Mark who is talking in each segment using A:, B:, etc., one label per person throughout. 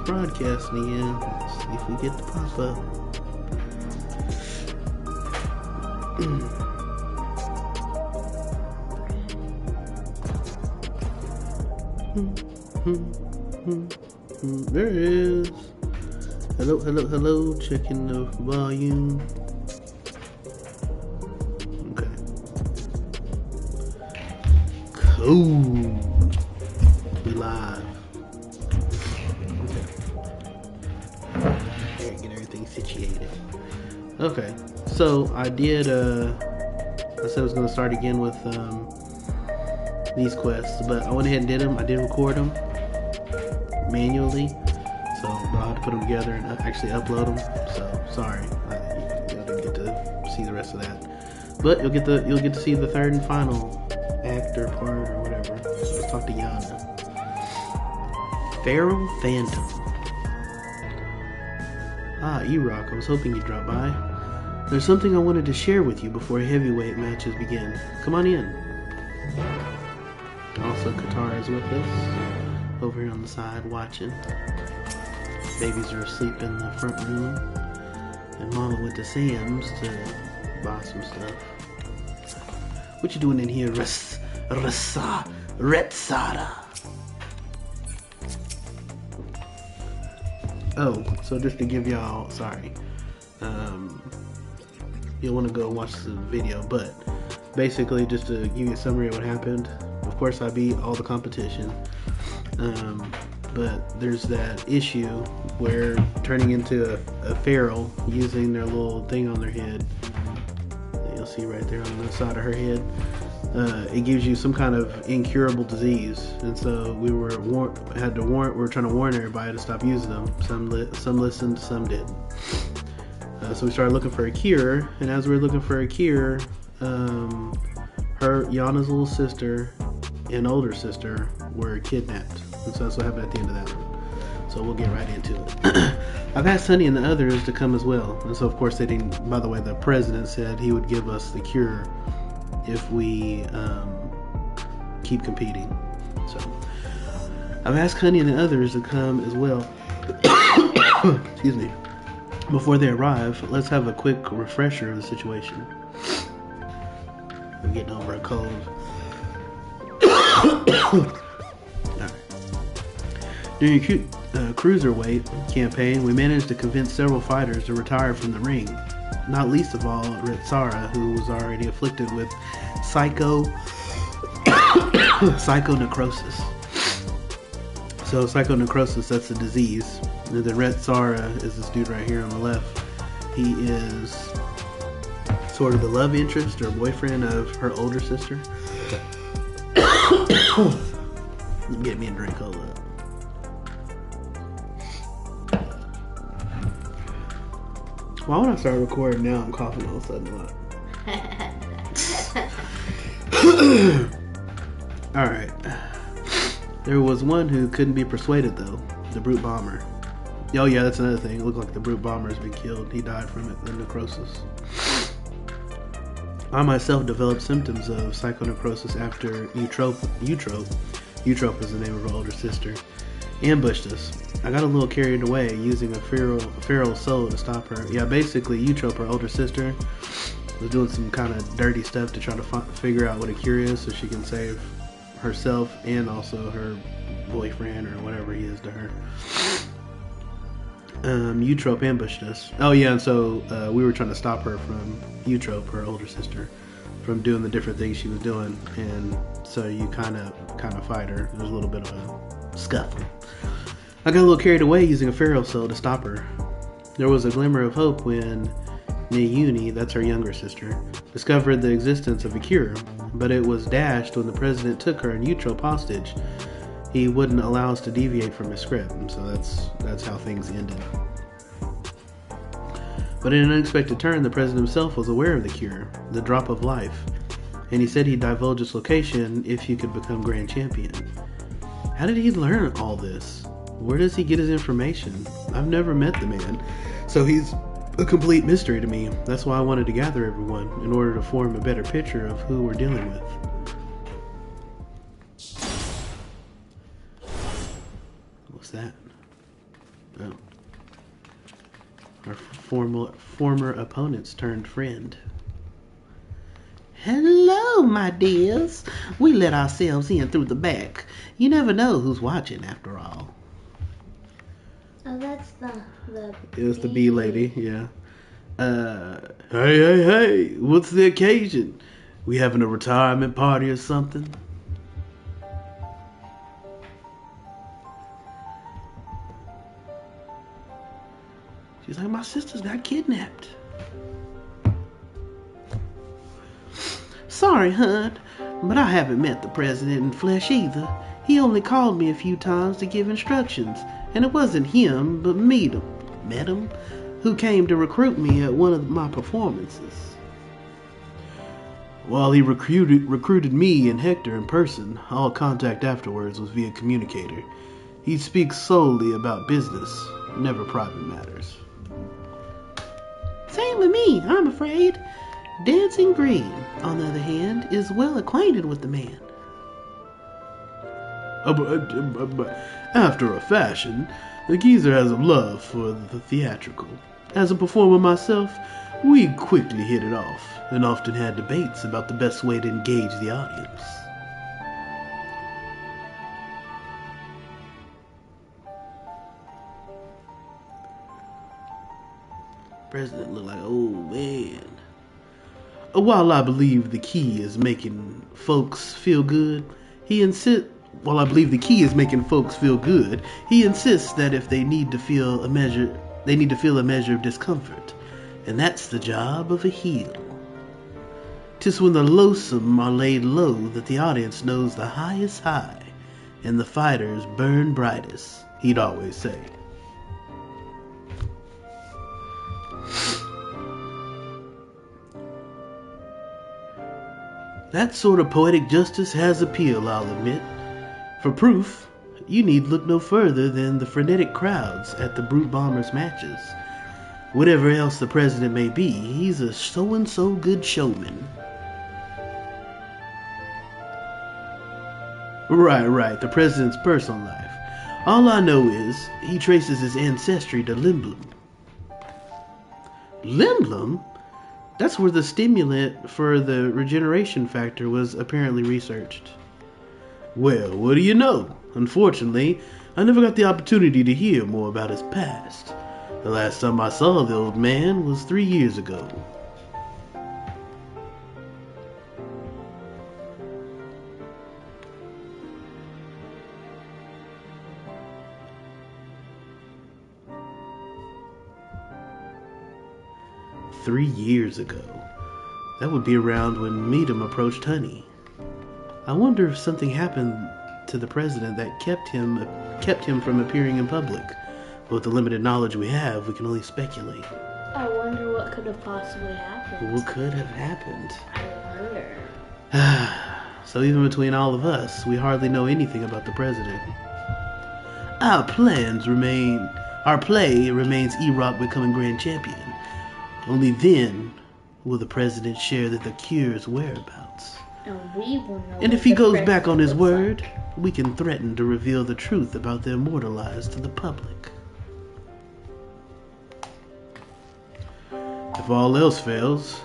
A: it's broadcasting again. Let's see if we get the pop up. There it is. Hello, hello, hello. Checking the volume. Okay. Cool. We live. Okay. Get everything situated. Okay. So I did. I said I was going to start again with these quests, but I went ahead and did them. I did record them manually, so I'll have to put them together and actually upload them. So sorry, you didn't get to see the rest of that, but you'll get to see the third and final act or part or whatever. So let's talk to Yana. Feral Phantom. Ah, E-Rock, I was hoping you'd drop by. There's something I wanted to share with you before heavyweight matches begin. Come on in. Also, Qatar is with us. Over here on the side watching. Babies are asleep in the front room. And Mama went to Sam's to buy some stuff. What you doing in here, Retsada? Oh, so just to give y'all, sorry. You'll want to go watch the video, but basically just to give you a summary of what happened. Of course, I beat all the competition. But there's that issue where turning into a feral using their little thing on their head, you'll see right there on the side of her head, it gives you some kind of incurable disease, and so we were trying to warn everybody to stop using them. Some listened, some didn't. So we started looking for a cure, and as we were looking for a cure, Yana's little sister and older sister were kidnapped, and so that's what happened at the end of that one. So we'll get right into it. I've asked Honey and the others to come as well, and so of course they didn't. By the way, the president said he would give us the cure if we keep competing. So I've asked Honey and the others to come as well. Excuse me. Before they arrive, let's have a quick refresher of the situation. We're getting over a cold. Right. During a cruiserweight campaign, we managed to convince several fighters to retire from the ring. Not least of all, Ritsara, who was already afflicted with psychonecrosis. So psychonecrosis, that's a disease. And then Ritsara is this dude right here on the left. He is sort of the love interest or boyfriend of her older sister. Get me a drink, hold up. Why would I start recording now? I'm coughing all of a sudden. Alright. There was one who couldn't be persuaded though. The brute bomber. Oh yeah, that's another thing. It looked like the brute bomber has been killed. He died from it, the necrosis. I myself developed symptoms of psychonecrosis after Eutrope is the name of her older sister, ambushed us. I got a little carried away using a feral soul to stop her. Yeah, basically Eutrope, her older sister, was doing some kind of dirty stuff to try to figure out what a cure is so she can save herself and also her boyfriend or whatever he is to her. Eutrope ambushed us. Oh yeah, and so we were trying to stop her from Eutrope, her older sister, from doing the different things she was doing, and so you kind of fight her. There's a little bit of a scuffle. I got a little carried away using a feral soul to stop her. There was a glimmer of hope when Nayuni, that's her younger sister, discovered the existence of a cure, but it was dashed when the president took her and Eutrope hostage. He wouldn't allow us to deviate from his script, and so that's how things ended. But in an unexpected turn, the president himself was aware of the cure, the drop of life, and he said he'd divulge its location if you could become grand champion. How did he learn all this? Where does he get his information? I've never met the man, so he's a complete mystery to me. That's why I wanted to gather everyone, in order to form a better picture of who we're dealing with. What's that? Oh. Our former opponents turned friend. Hello, my dears. We let ourselves in through the back. You never know who's watching, after all.
B: Oh, that's the
A: It was the bee lady, yeah. Hey, what's the occasion? We having a retirement party or something? She's like, my sister's got kidnapped. Sorry, hon, but I haven't met the president in flesh either. He only called me a few times to give instructions, and it wasn't him, but Medham, who came to recruit me at one of my performances. While he recruited me and Hector in person, all contact afterwards was via communicator. He speaks solely about business, never private matters. Same with me, I'm afraid. Dancing Green, on the other hand, is well acquainted with the man. But after a fashion, the geezer has a love for the theatrical. As a performer myself, we quickly hit it off, and often had debates about the best way to engage the audience. President looked like, oh man. While I believe the key is making folks feel good, he insists that if they need to feel a measure of discomfort, and that's the job of a heel. 'Tis when the loathsome are laid low that the audience knows the high is high, and the fighters burn brightest, he'd always say. That sort of poetic justice has appeal, I'll admit. For proof, you need look no further than the frenetic crowds at the Brute Bombers matches. Whatever else the president may be, he's a so-and-so good showman. Right, the president's personal life. All I know is he traces his ancestry to Limblom. Limblom? That's where the stimulant for the regeneration factor was apparently researched. Well, what do you know? Unfortunately, I never got the opportunity to hear more about his past. The last time I saw the old man was 3 years ago. "3 years ago. That would be around when Medham approached Honey. I wonder if something happened to the president that kept him from appearing in public. With the limited knowledge we have, we can only speculate.
B: I wonder what could have possibly happened.
A: What could have happened?
B: I wonder.
A: So even between all of us, we hardly know anything about the president. Our play remains E-Rock becoming grand champion. Only then will the president share the cure's whereabouts.
B: And we will know.
A: And if he goes back on his word, we can threaten to reveal the truth about the immortalized to the public. If all else fails,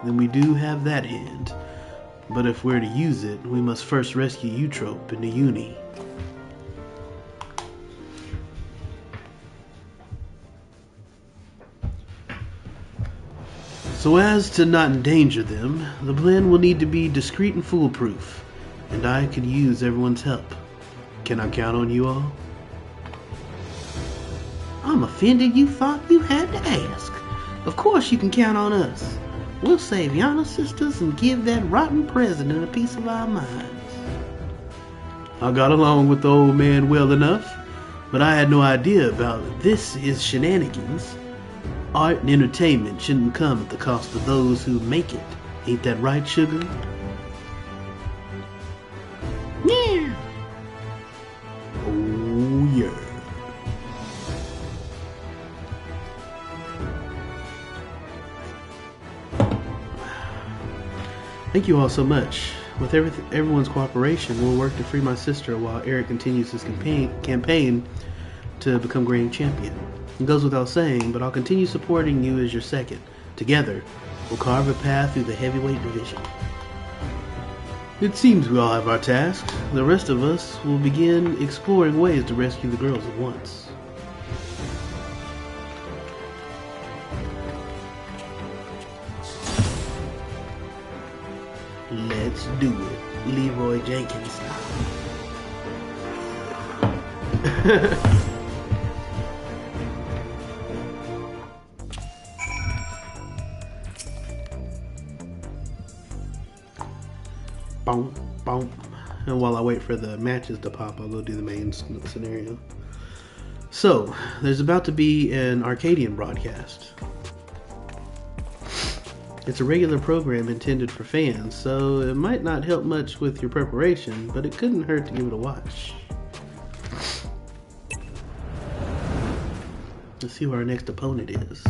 A: then we do have that hand. But if we're to use it, we must first rescue Eutrope and the Uni. So as to not endanger them, the plan will need to be discreet and foolproof, and I could use everyone's help. Can I count on you all? I'm offended you thought you had to ask. Of course you can count on us. We'll save Yana sisters and give that rotten president a piece of our minds. I got along with the old man well enough, but I had no idea about his shenanigans. Art and entertainment shouldn't come at the cost of those who make it. Ain't that right, sugar? Yeah. Oh, yeah. Thank you all so much. With everyone's cooperation, we'll work to free my sister while Eric continues his campaign to become Grand Champion. It goes without saying, but I'll continue supporting you as your second. Together, we'll carve a path through the heavyweight division. It seems we all have our tasks. The rest of us will begin exploring ways to rescue the girls at once. Let's do it, Leroy Jenkins style. Boom, boom. And while I wait for the matches to pop, I'll go do the main scenario. So, there's about to be an Arcadian broadcast. It's a regular program intended for fans, so it might not help much with your preparation, but it couldn't hurt to give it a watch. Let's see who our next opponent is.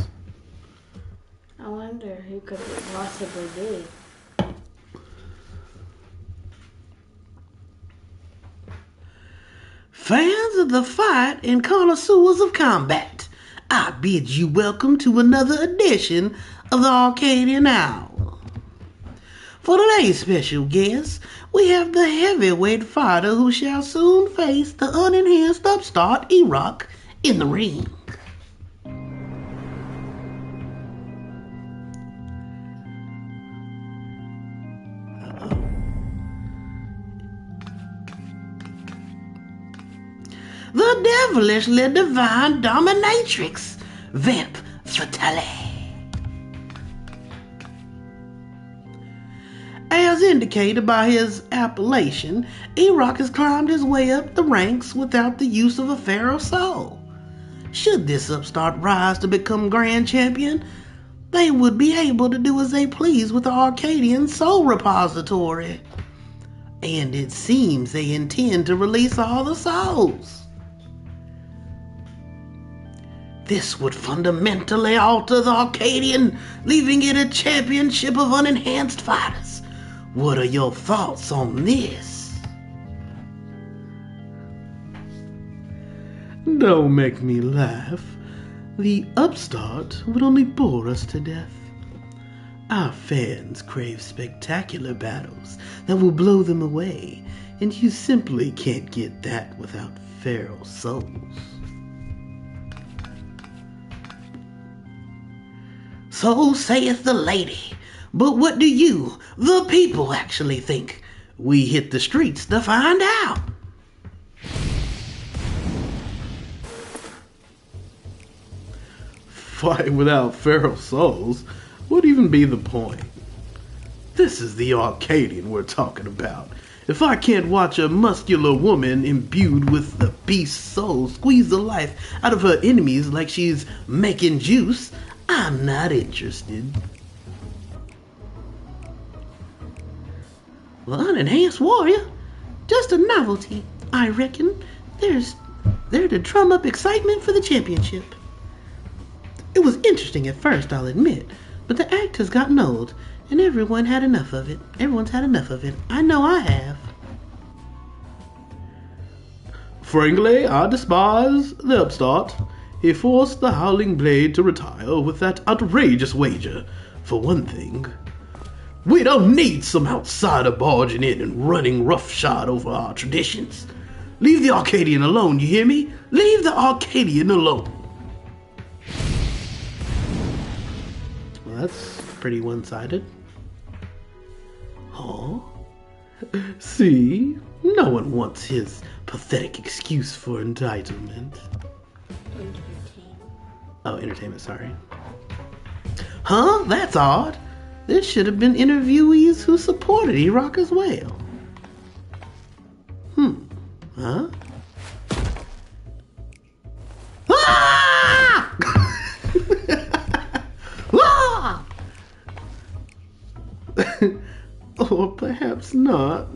B: I wonder who could it possibly be.
A: Fans of the fight and connoisseurs of combat, I bid you welcome to another edition of the Arcadian Hour. For today's special guest, we have the heavyweight fighter who shall soon face the unenhanced upstart E-Rock in the ring. The devilishly divine dominatrix, Vamp Fatale. As indicated by his appellation, E-Rock has climbed his way up the ranks without the use of a pharaoh soul. Should this upstart rise to become Grand Champion, they would be able to do as they please with the Arcadian Soul Repository. And it seems they intend to release all the souls. This would fundamentally alter the Arcadian, leaving it a championship of unenhanced fighters. What are your thoughts on this? Don't make me laugh. The upstart would only bore us to death. Our fans crave spectacular battles that will blow them away, and you simply can't get that without pharaoh souls. So saith the lady, but what do you, the people, actually think? We hit the streets to find out. Fight without pharaoh souls? Would even be the point? This is the Arcadian we're talking about. If I can't watch a muscular woman imbued with the beast soul squeeze the life out of her enemies like she's making juice, I'm not interested. Well, unenhanced warrior? Just a novelty, I reckon. They're to drum up excitement for the championship. It was interesting at first, I'll admit, but the act has gotten old, and everyone's had enough of it. I know I have. Frankly, I despise the upstart. He forced the Howling Blade to retire with that outrageous wager, for one thing. We don't need some outsider barging in and running roughshod over our traditions. Leave the Arcadian alone, you hear me? Leave the Arcadian alone. Well, that's pretty one-sided. Huh? See? No one wants his pathetic excuse for entitlement. Oh, entertainment, sorry. Huh? That's odd. There should have been interviewees who supported E-Rock as well. Huh? Ah! Ah! Or perhaps not.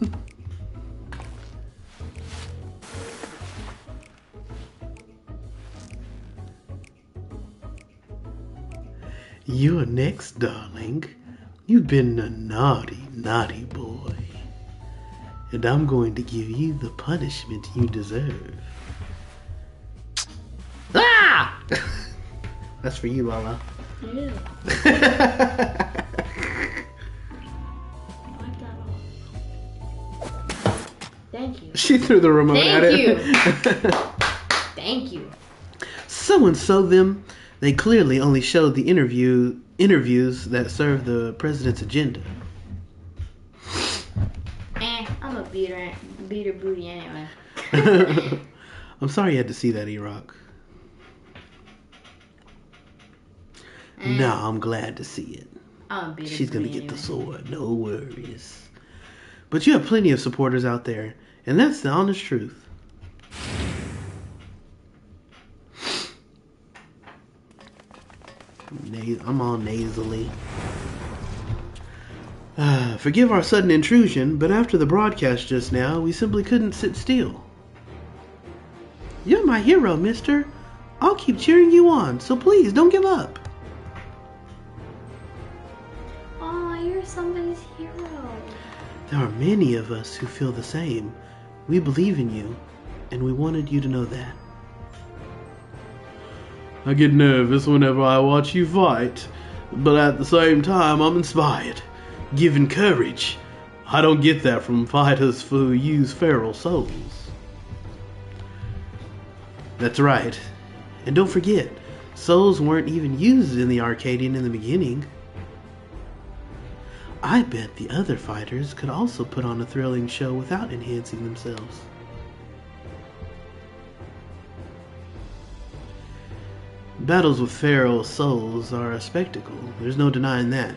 A: You're next, darling. You've been a naughty, naughty boy. And I'm going to give you the punishment you deserve. That's for you, Lala.
B: Yeah. I like that one. Thank you.
A: She threw the remote at it.
B: Thank you. Thank you.
A: So and so them. They clearly only showed the interviews that serve the president's agenda.
B: I'm a beater booty anyway.
A: I'm sorry you had to see that, E-Rock. No, I'm glad to see it.
B: I'm a beater
A: She's gonna
B: booty
A: get the
B: anyway.
A: sword, no worries. But you have plenty of supporters out there, and that's the honest truth. I'm all nasally. Forgive our sudden intrusion, but after the broadcast just now, we simply couldn't sit still. You're my hero, mister. I'll keep cheering you on, so please don't give up.
B: Oh, you're somebody's hero.
A: There are many of us who feel the same. We believe in you, and we wanted you to know that. I get nervous whenever I watch you fight, but at the same time I'm inspired, given courage. I don't get that from fighters who use feral souls. That's right. And don't forget, souls weren't even used in the Arcadian in the beginning. I bet the other fighters could also put on a thrilling show without enhancing themselves. Battles with feral souls are a spectacle, there's no denying that.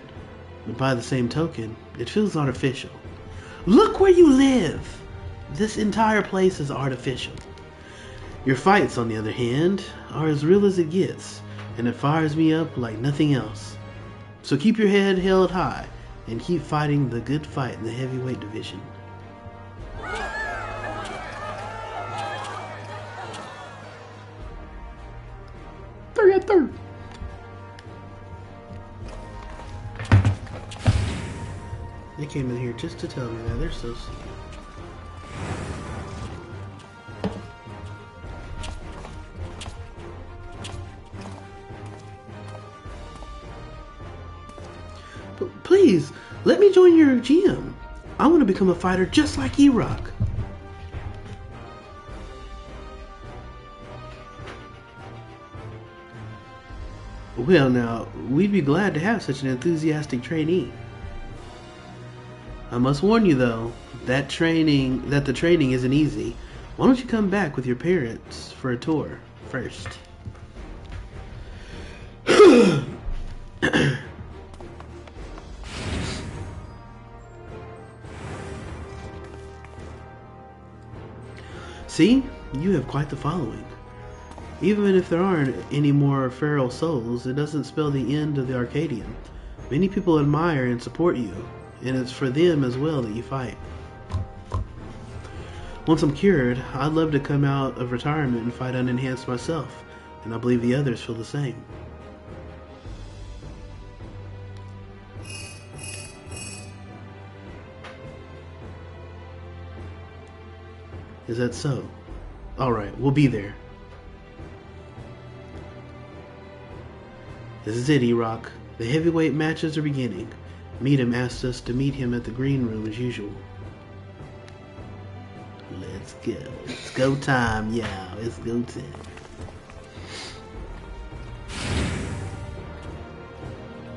A: But by the same token, it feels artificial. Look where you live! This entire place is artificial. Your fights, on the other hand, are as real as it gets, and it fires me up like nothing else. So keep your head held high, and keep fighting the good fight in the heavyweight division. Third. They came in here just to tell me that. They're so sweet. Please, let me join your gym. I want to become a fighter just like E-Rock. Well, now, we'd be glad to have such an enthusiastic trainee. I must warn you, though, that the training isn't easy. Why don't you come back with your parents for a tour first? See, you have quite the following. Even if there aren't any more feral souls, it doesn't spell the end of the Arcadian. Many people admire and support you, and it's for them as well that you fight. Once I'm cured, I'd love to come out of retirement and fight unenhanced myself, and I believe the others feel the same. Is that so? Alright, we'll be there. This is it, E-Rock. The heavyweight matches are beginning. Meadham asked us to meet him at the green room as usual. Let's go. It's go time, yeah. It's go time.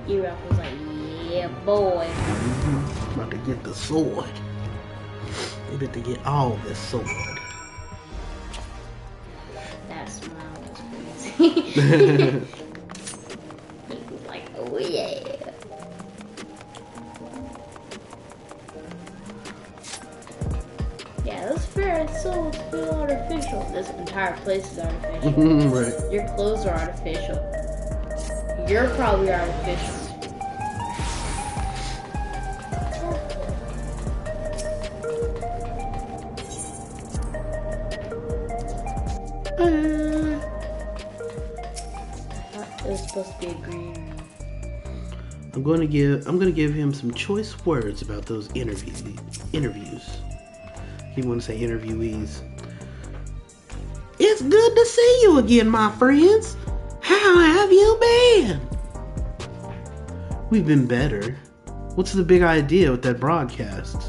B: E-Rock was like, yeah, boy.
A: About to get the sword. They about to get all this sword.
B: That smile was crazy. He was like, oh yeah. Yeah, those fair souls feel artificial. This entire place is artificial.
A: Right.
B: Your clothes are artificial. You're probably artificial. It was supposed to be a green room.
A: I'm gonna give him some choice words about those interviews. He want to say interviewees. It's good to see you again, my friends. How have you been? We've been better. What's the big idea with that broadcast?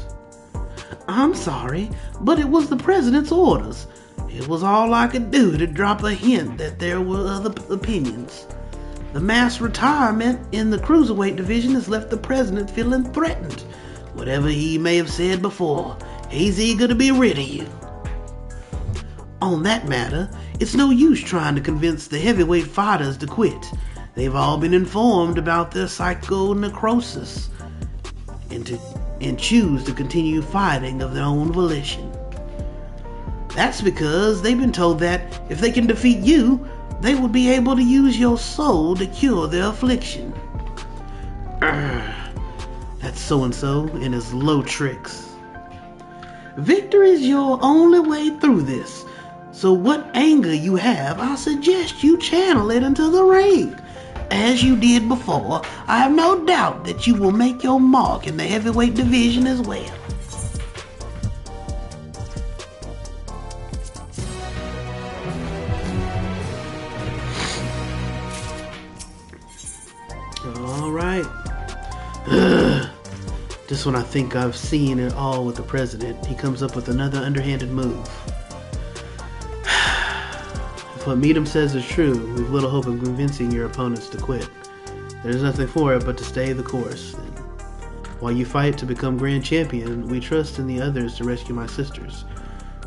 A: I'm sorry, but it was the president's orders. It was all I could do to drop a hint that there were other opinions. The mass retirement in the cruiserweight division has left the president feeling threatened. Whatever he may have said before, he's eager to be rid of you. On that matter, it's no use trying to convince the heavyweight fighters to quit. They've all been informed about their psychonecrosis and choose to continue fighting of their own volition. That's because they've been told that if they can defeat you, they will be able to use your soul to cure their affliction. That's so-and-so and his low tricks. Victory is your only way through this. So what anger you have, I suggest you channel it into the ring. As you did before, I have no doubt that you will make your mark in the heavyweight division as well. All right. Just when I think I've seen it all with the president, he comes up with another underhanded move. If what Meadham says is true, we've little hope of convincing your opponents to quit. There's nothing for it but to stay the course. And while you fight to become grand champion, we trust in the others to rescue my sisters.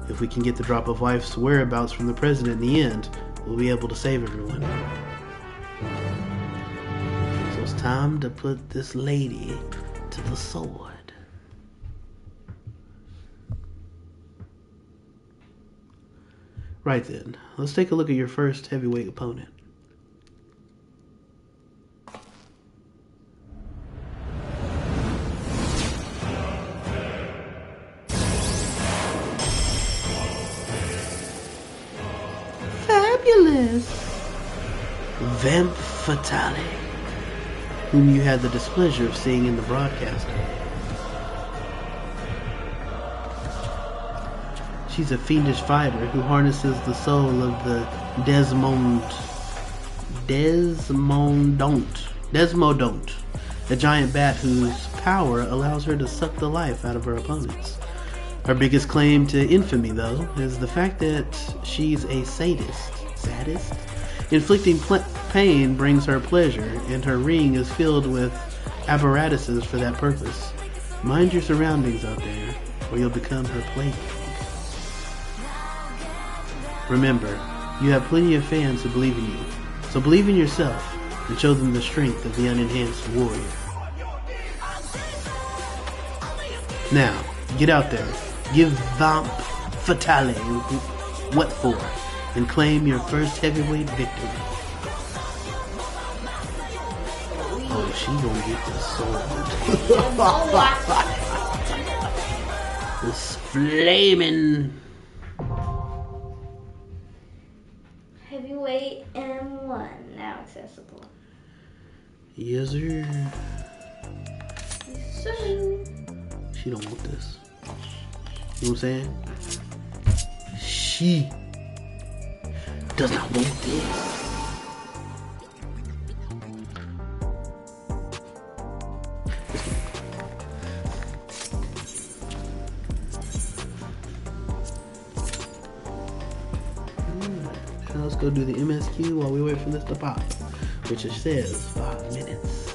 A: If we can get the drop of life's whereabouts from the president in the end, we'll be able to save everyone. So it's time to put this lady to the sword. Right then, let's take a look at your first heavyweight opponent. Fabulous! Vamp Fatale, whom you had the displeasure of seeing in the broadcast. She's a fiendish fighter who harnesses the soul of the Desmodonte, a giant bat whose power allows her to suck the life out of her opponents. Her biggest claim to infamy, though, is the fact that she's a sadist. Inflicting pain brings her pleasure, and her ring is filled with apparatuses for that purpose. Mind your surroundings out there, or you'll become her plaything. Remember, you have plenty of fans who believe in you, so believe in yourself and show them the strength of the unenhanced warrior. Now, get out there, give Vamp Fatale what for, and claim your first heavyweight victory. Oh, she gonna get the sword. This flaming
B: heavyweight M1 now accessible.
A: Yes, sir.
B: Yes, sir.
A: She don't want this. You know what I'm saying? She does not want this. Now let's go do the MSQ while we wait for this to pop, which it says 5 minutes.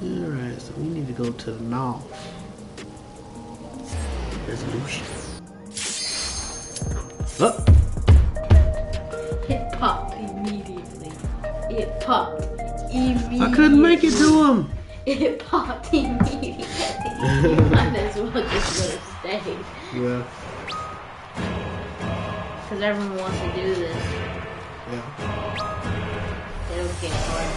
A: Alright, so we need to go to the north. Resolution. Oh!
B: It popped immediately. It popped immediately.
A: I couldn't make it to him!
B: It popped immediately. Might as well just let it stay.
A: Yeah.
B: Because everyone wants to do this.
A: Yeah.
B: They don't get hard.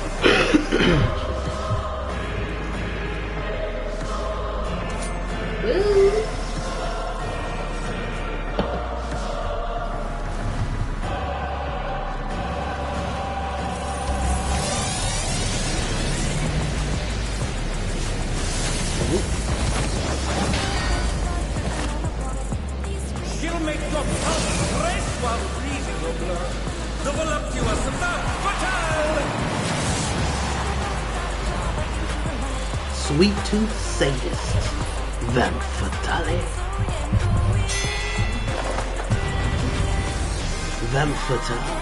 B: Woo!
A: Sweet tooth sadist. Femme fatale. Femme fatale.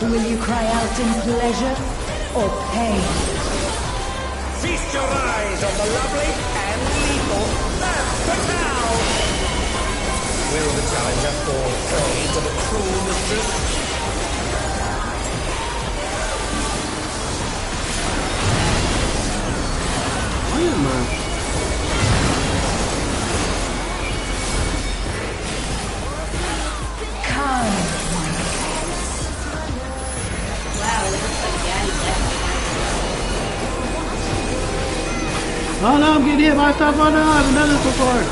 C: Will you cry out in pleasure or pain?
D: Feast your eyes on the lovely and lethal Femme Fatale! Will the challenger fall prey to the cruel mistress?
A: Why am I?
C: Come.
B: Wow, it looks like Daddy definitely.
A: Oh no, I'm getting hit by stuff. Oh no, I haven't done this before.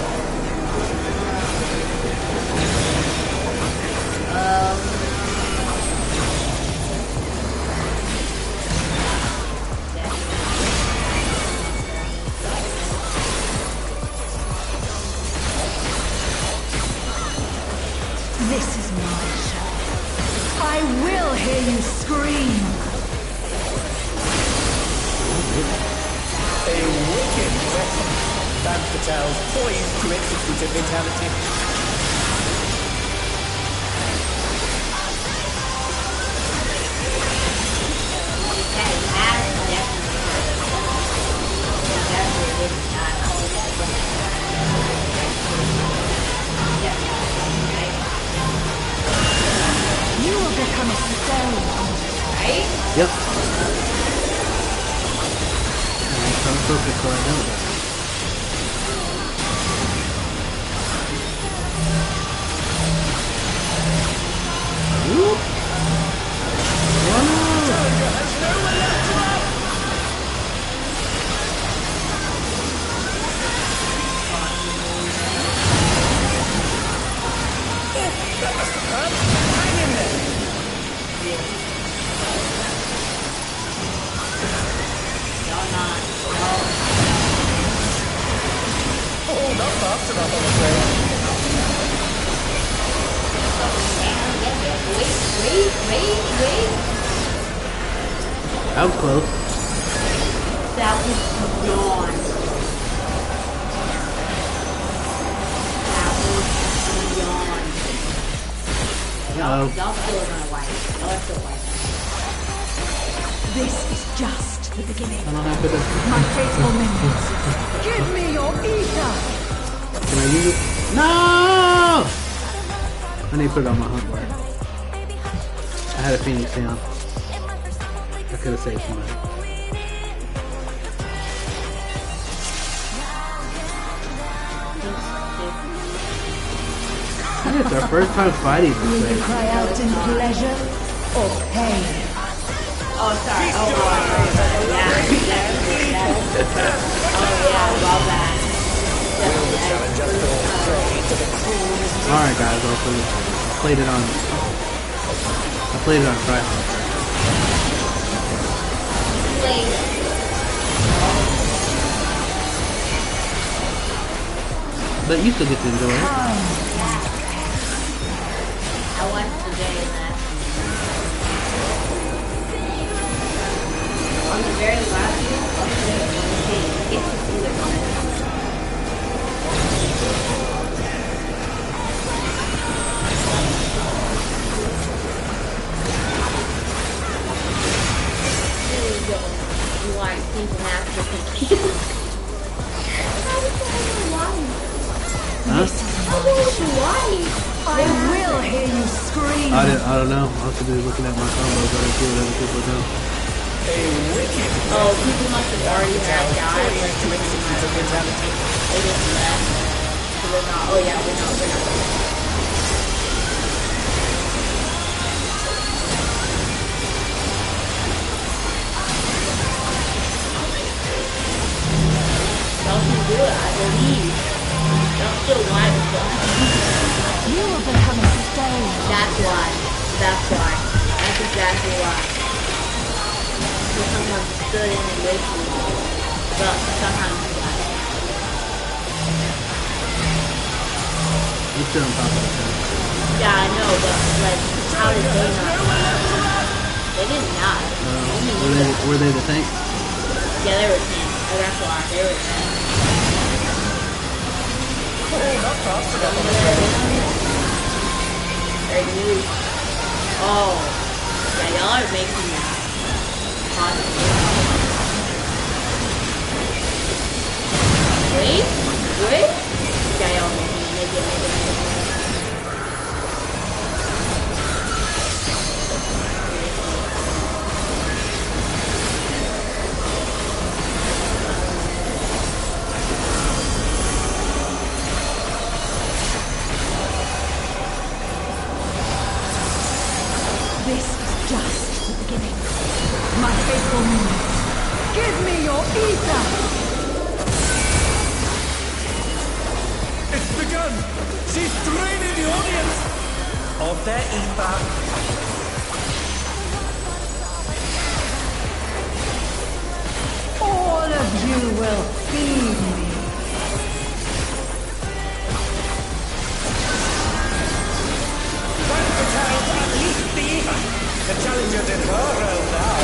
C: This is my show. I will hear you scream.
D: A wicked weapon. Femme Fatale's poised to execute a fatality.
B: Daddy has definitely didn't die.
C: You will become a stone.
B: Right?
A: Yep. I'm trying to focus so I know that. Whoop. Oh no!
D: Hang in there!
B: Y'all not.
D: Oh, not fast enough, I'm afraid.
B: Wait.
A: That was close.
B: That was beyond. That was beyond.
A: Uh-oh.
B: Y'all still gonna wipe. Y'all are still wiping.
C: This is just the beginning.
A: I don't have to.
C: My faithful minions, give me your ether.
A: Can I use it? No! I need to put it on my hunt wire. I had a Phoenix down. I could have saved somebody. It's our first time fighting
C: Will
A: this
C: you
A: way.
C: cry out in pleasure or pain?
B: Oh, sorry. Oh, yeah. Well bad.
D: Will the challenger fall prey to the cruel mistress?
A: Alright guys, I played it on try. But you still get to enjoy it.
B: I watched the day last on the very last one, get to see the comment. You like people after confused.
A: Huh?
C: I will hear you scream.
A: I don't know. I'll have to be looking at my combos. I don't see what other people do.
D: A wicked
B: Oh, people must have already had died.
D: poised to execute a fatality.
B: They just left. So they're not. Oh yeah, we're not. Y'all can do it, I believe. Y'all still wipe stuff.
C: You will become a stone.
B: That's why. That's exactly why. So sometimes stood in and wait for you. But sometimes you wipe.
A: He's still on top of the tank.
B: Yeah, I know, but like, how did they not? They did not.
A: Were they the tank?
B: Yeah, they were 10. Oh, that's why. They were 10.
D: Not fast enough on the train.
B: Very good. Oh. Yeah, y'all are making that. Wait. Yeah, y'all make it.
C: This is just the beginning. My faithful minions, give me your ether!
D: It's begun! She's draining the audience of their ether.
C: All of you will feed me.
D: That Fatale's unleashed the ether. The challenger's in her realm now.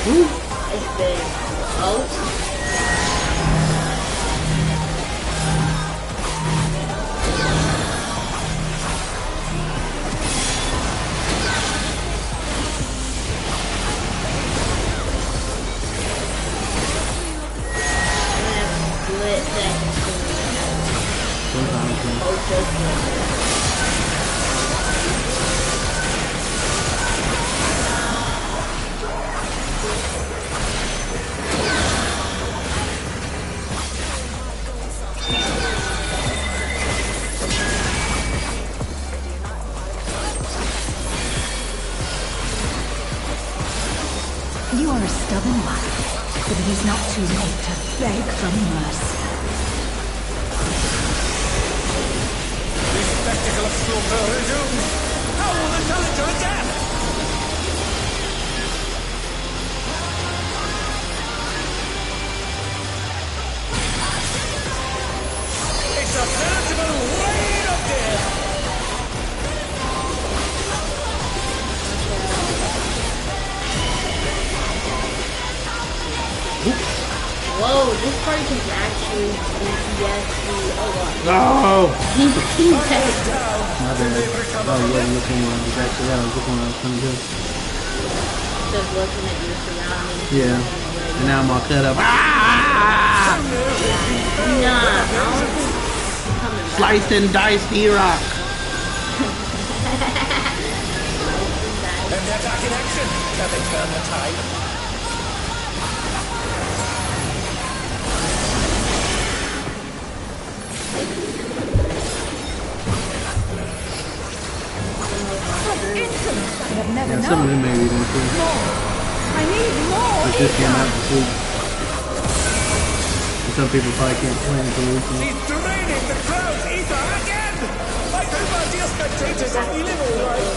B: It's big. Oh.
C: You are a stubborn one, but it is not too late to beg for mercy.
D: The spectacle of slaughter resumes. How will the challenger adapt? It's a veritable rain of death.
B: Whoa, this part can actually DPS a lot.
A: No!
B: DPS.
A: My bad. Oh, yeah, looking when I was actually out. I was looking when I was coming good.
B: Just looking at your surroundings.
A: Yeah. And now I'm all cut up. Ah!
B: Nah, I don't think I'm coming back.
A: Sliced and diced E-Rock.
D: And the attack in action. Can they turn the tide?
C: Insolence I have never
A: Yeah, some of
C: known.
A: them maybe didn't too.
C: More. I need more
A: But this came out
C: ether.
A: this week. And some people probably can't play until weekend.
D: She's draining the crowd's ether again! I hope our dear spectators are feeling alright.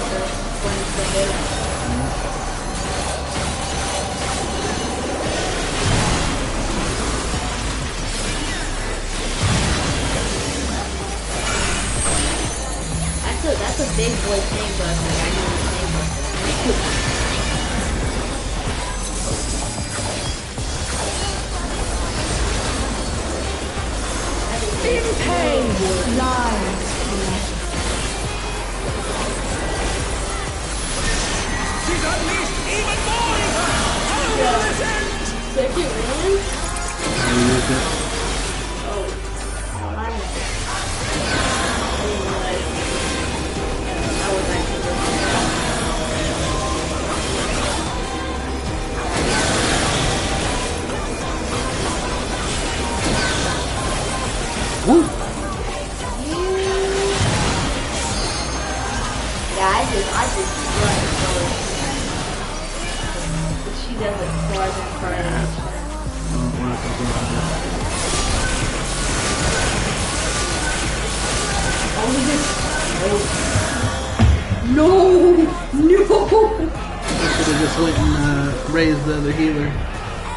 B: That's a big boy thing, but I know the thing.
C: In pain lies pleasure.
D: She's unleashed even more ether! How will this end?
B: Second one?
A: I used it. Woo!
B: Yeah, I just run forward. She does it more than for
C: Only this
B: No! No!
A: I should have just went and raised the other healer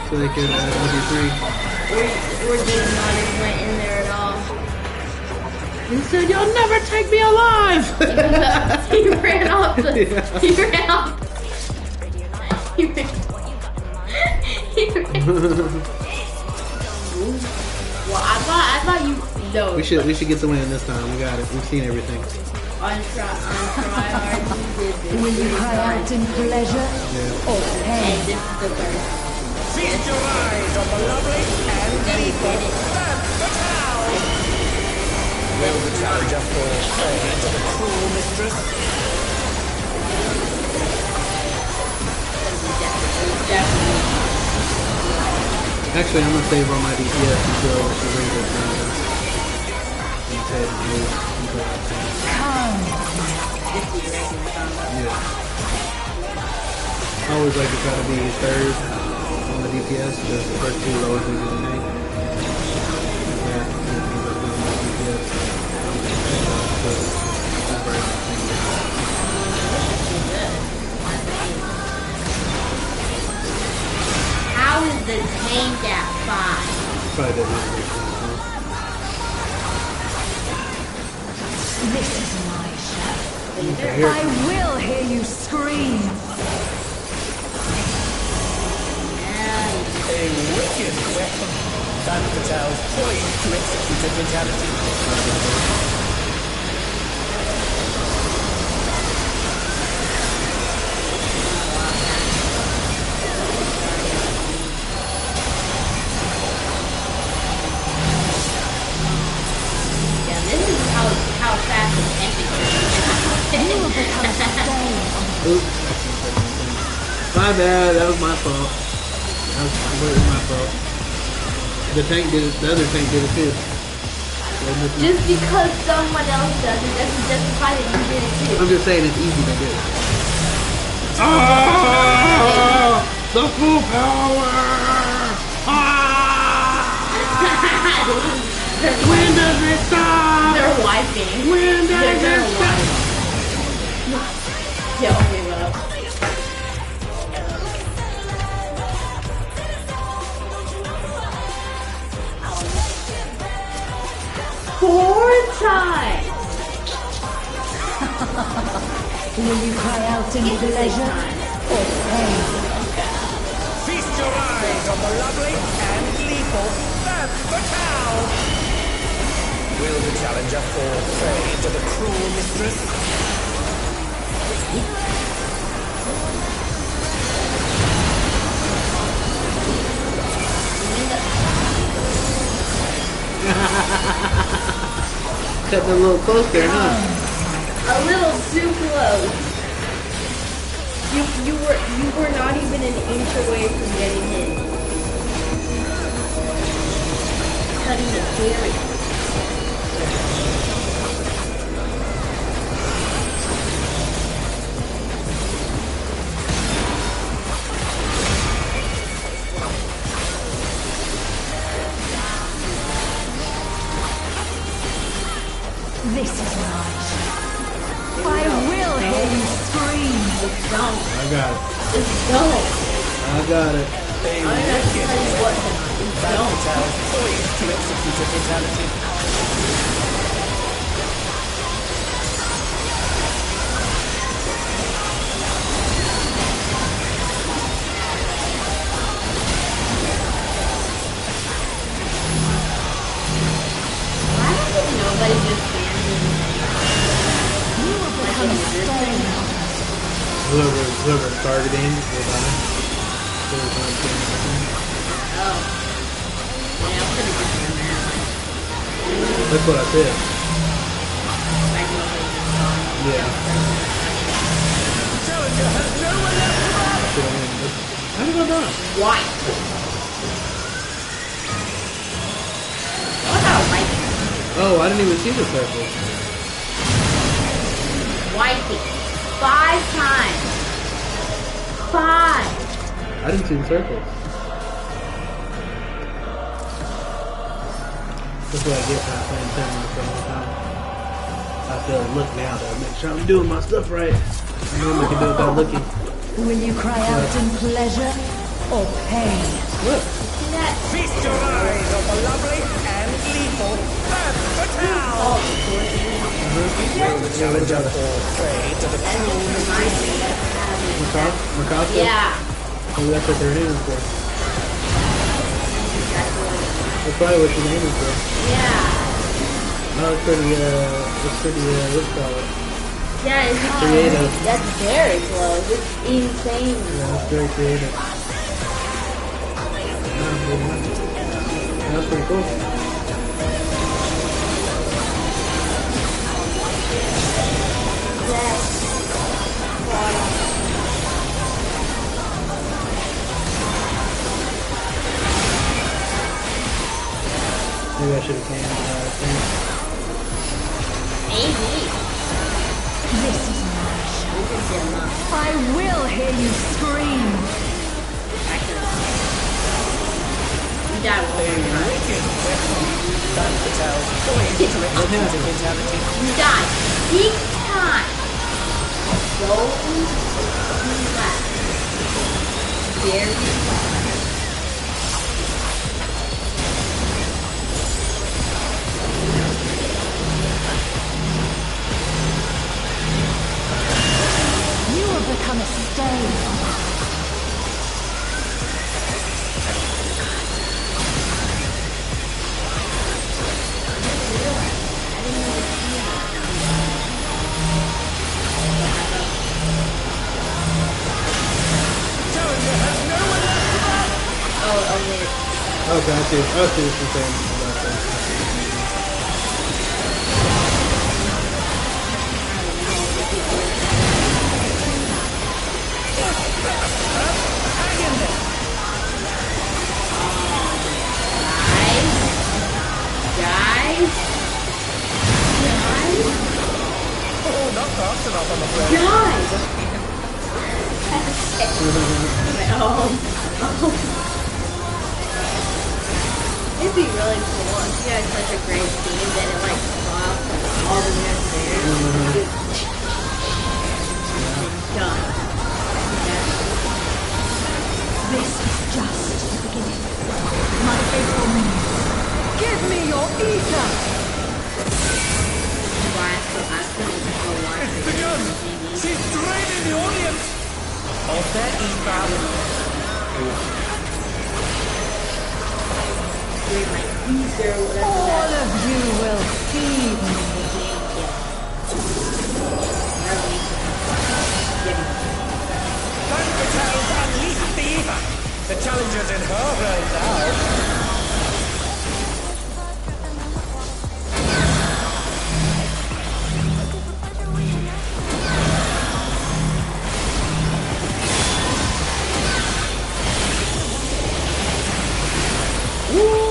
A: so they could do 3.
B: Or did not even went in there at all.
A: He said, "You'll never take me alive."
B: He ran off the.
A: Yeah.
B: He ran off. He ran. He ran. Well, I thought you. No.
A: We should get the win this time. We got it. We've seen everything.
B: On try hard. You did
C: Will you cry out in pleasure
A: Yeah.
C: or
B: And
C: pain?
B: this is the first.
D: Feast your eyes on the lovely and lethal the town. Will the challenger fall prey to the cruel mistress?
B: Definitely.
A: Actually, I'm gonna save all my DPS until she brings it down.
C: Come.
A: Yeah. I always like to try to be third on the DPS, just the first 2 lowest things in the name. Yeah, DPS.
B: How is the tank at 5?
A: Probably doesn't make sense.
C: This is my show.
A: Here.
C: I will hear you scream.
D: A wicked weapon. Time for Tao's poised to execute a fatality.
B: Yeah, this is how fast the tank is.
C: You will become a stain.
A: Oops. My bad. That was my fault. That was completely my fault. The tank did it. The other tank did it too.
B: Just because someone else does it doesn't justify that you did it too.
A: I'm just saying it's easy to do. Ah, the full power! Ah! When does it stop?
B: They're wiping.
A: When does
B: They're
A: it stop?
B: Yeah, okay, well. Four times!
C: Will you cry out in pleasure or pain?
D: Feast your eyes on the lovely and lethal the town. Will the challenger fall prey to the cruel mistress?
A: Cutting a little close there, huh?
B: A little too close. You were not even an inch away from getting hit. Cutting the carry.
C: This is my show. I will hear you scream.
B: Don't.
A: I got it.
B: Just don't.
A: I got it.
D: A
B: I'm gonna tell
D: wicked
B: you what.
D: Don't. Tao's poised to execute a fatality.
B: Why doesn't nobody just stand in
C: You will become a stain.
A: Whoever's targeting will die. Whoever's not doing anything.
B: Oh. Yeah, I'm pretty good in that.
A: That's what I said.
B: Like,
A: Yeah.
D: Challenger has no one left to battle.
A: That's what I mean. How did I die?
B: white. What about white?
A: Oh, I didn't even see the circle.
B: Whitey. 5 times. 5.
A: I didn't see the circles. That's what I get for not playing 10 minutes all the time. have to look now to make sure I'm doing my stuff right. I normally can do it without looking.
C: Will you cry out in pleasure or pain?
A: Look.
D: Feast your eyes on the lovely and lethal Femme Fatale! Will the challenger fall prey to the cruel
A: Mikasa?
B: Yeah.
A: Maybe that's what they're aiming for. That's probably what she's aiming for.
B: Yeah.
A: Oh, it's pretty, what's it called?
B: Yeah, it's
A: Creative.
B: That's very close. It's insane.
A: Yeah, it's very creative. That's pretty cool. Maybe I should have came thing.
B: Maybe.
C: This is my show. I will hear you scream.
B: You die one more time.
D: Femme Fatale poised to execute a fatality.
B: You die 6 times. So left. Very fast.
C: You have become a stain on us.
D: Challenger has no one left to back!
A: Okay, I see what you're saying about that.
D: Hang in there!
B: Guys.
D: Oh, not fast enough, I'm afraid.
B: Guys. It'd be really cool if you had such a great team that it like stops all the way there. Done.
C: This is just the beginning. My faithful minions, give me your ether!
D: It's begun! She's draining the audience! Of their ether.
C: All of you will feed me.
D: Femme Fatale's unleashed the ether! The challenger's in her realm now.
A: No!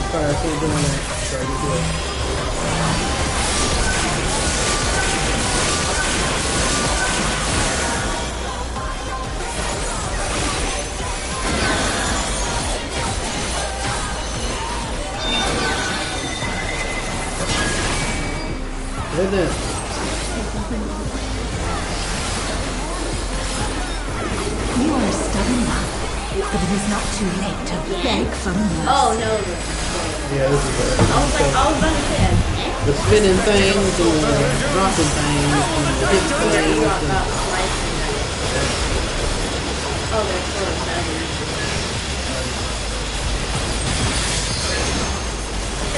A: Sorry, I can't do that. Sorry, you do it. Right there.
C: You are a stubborn one, but it is not too late to beg for mercy.
B: Oh no.
A: Yeah, this is it.
B: I was about to say,
A: The spinning things and the dropping things and the hit things.
B: Oh, they're full of feathers.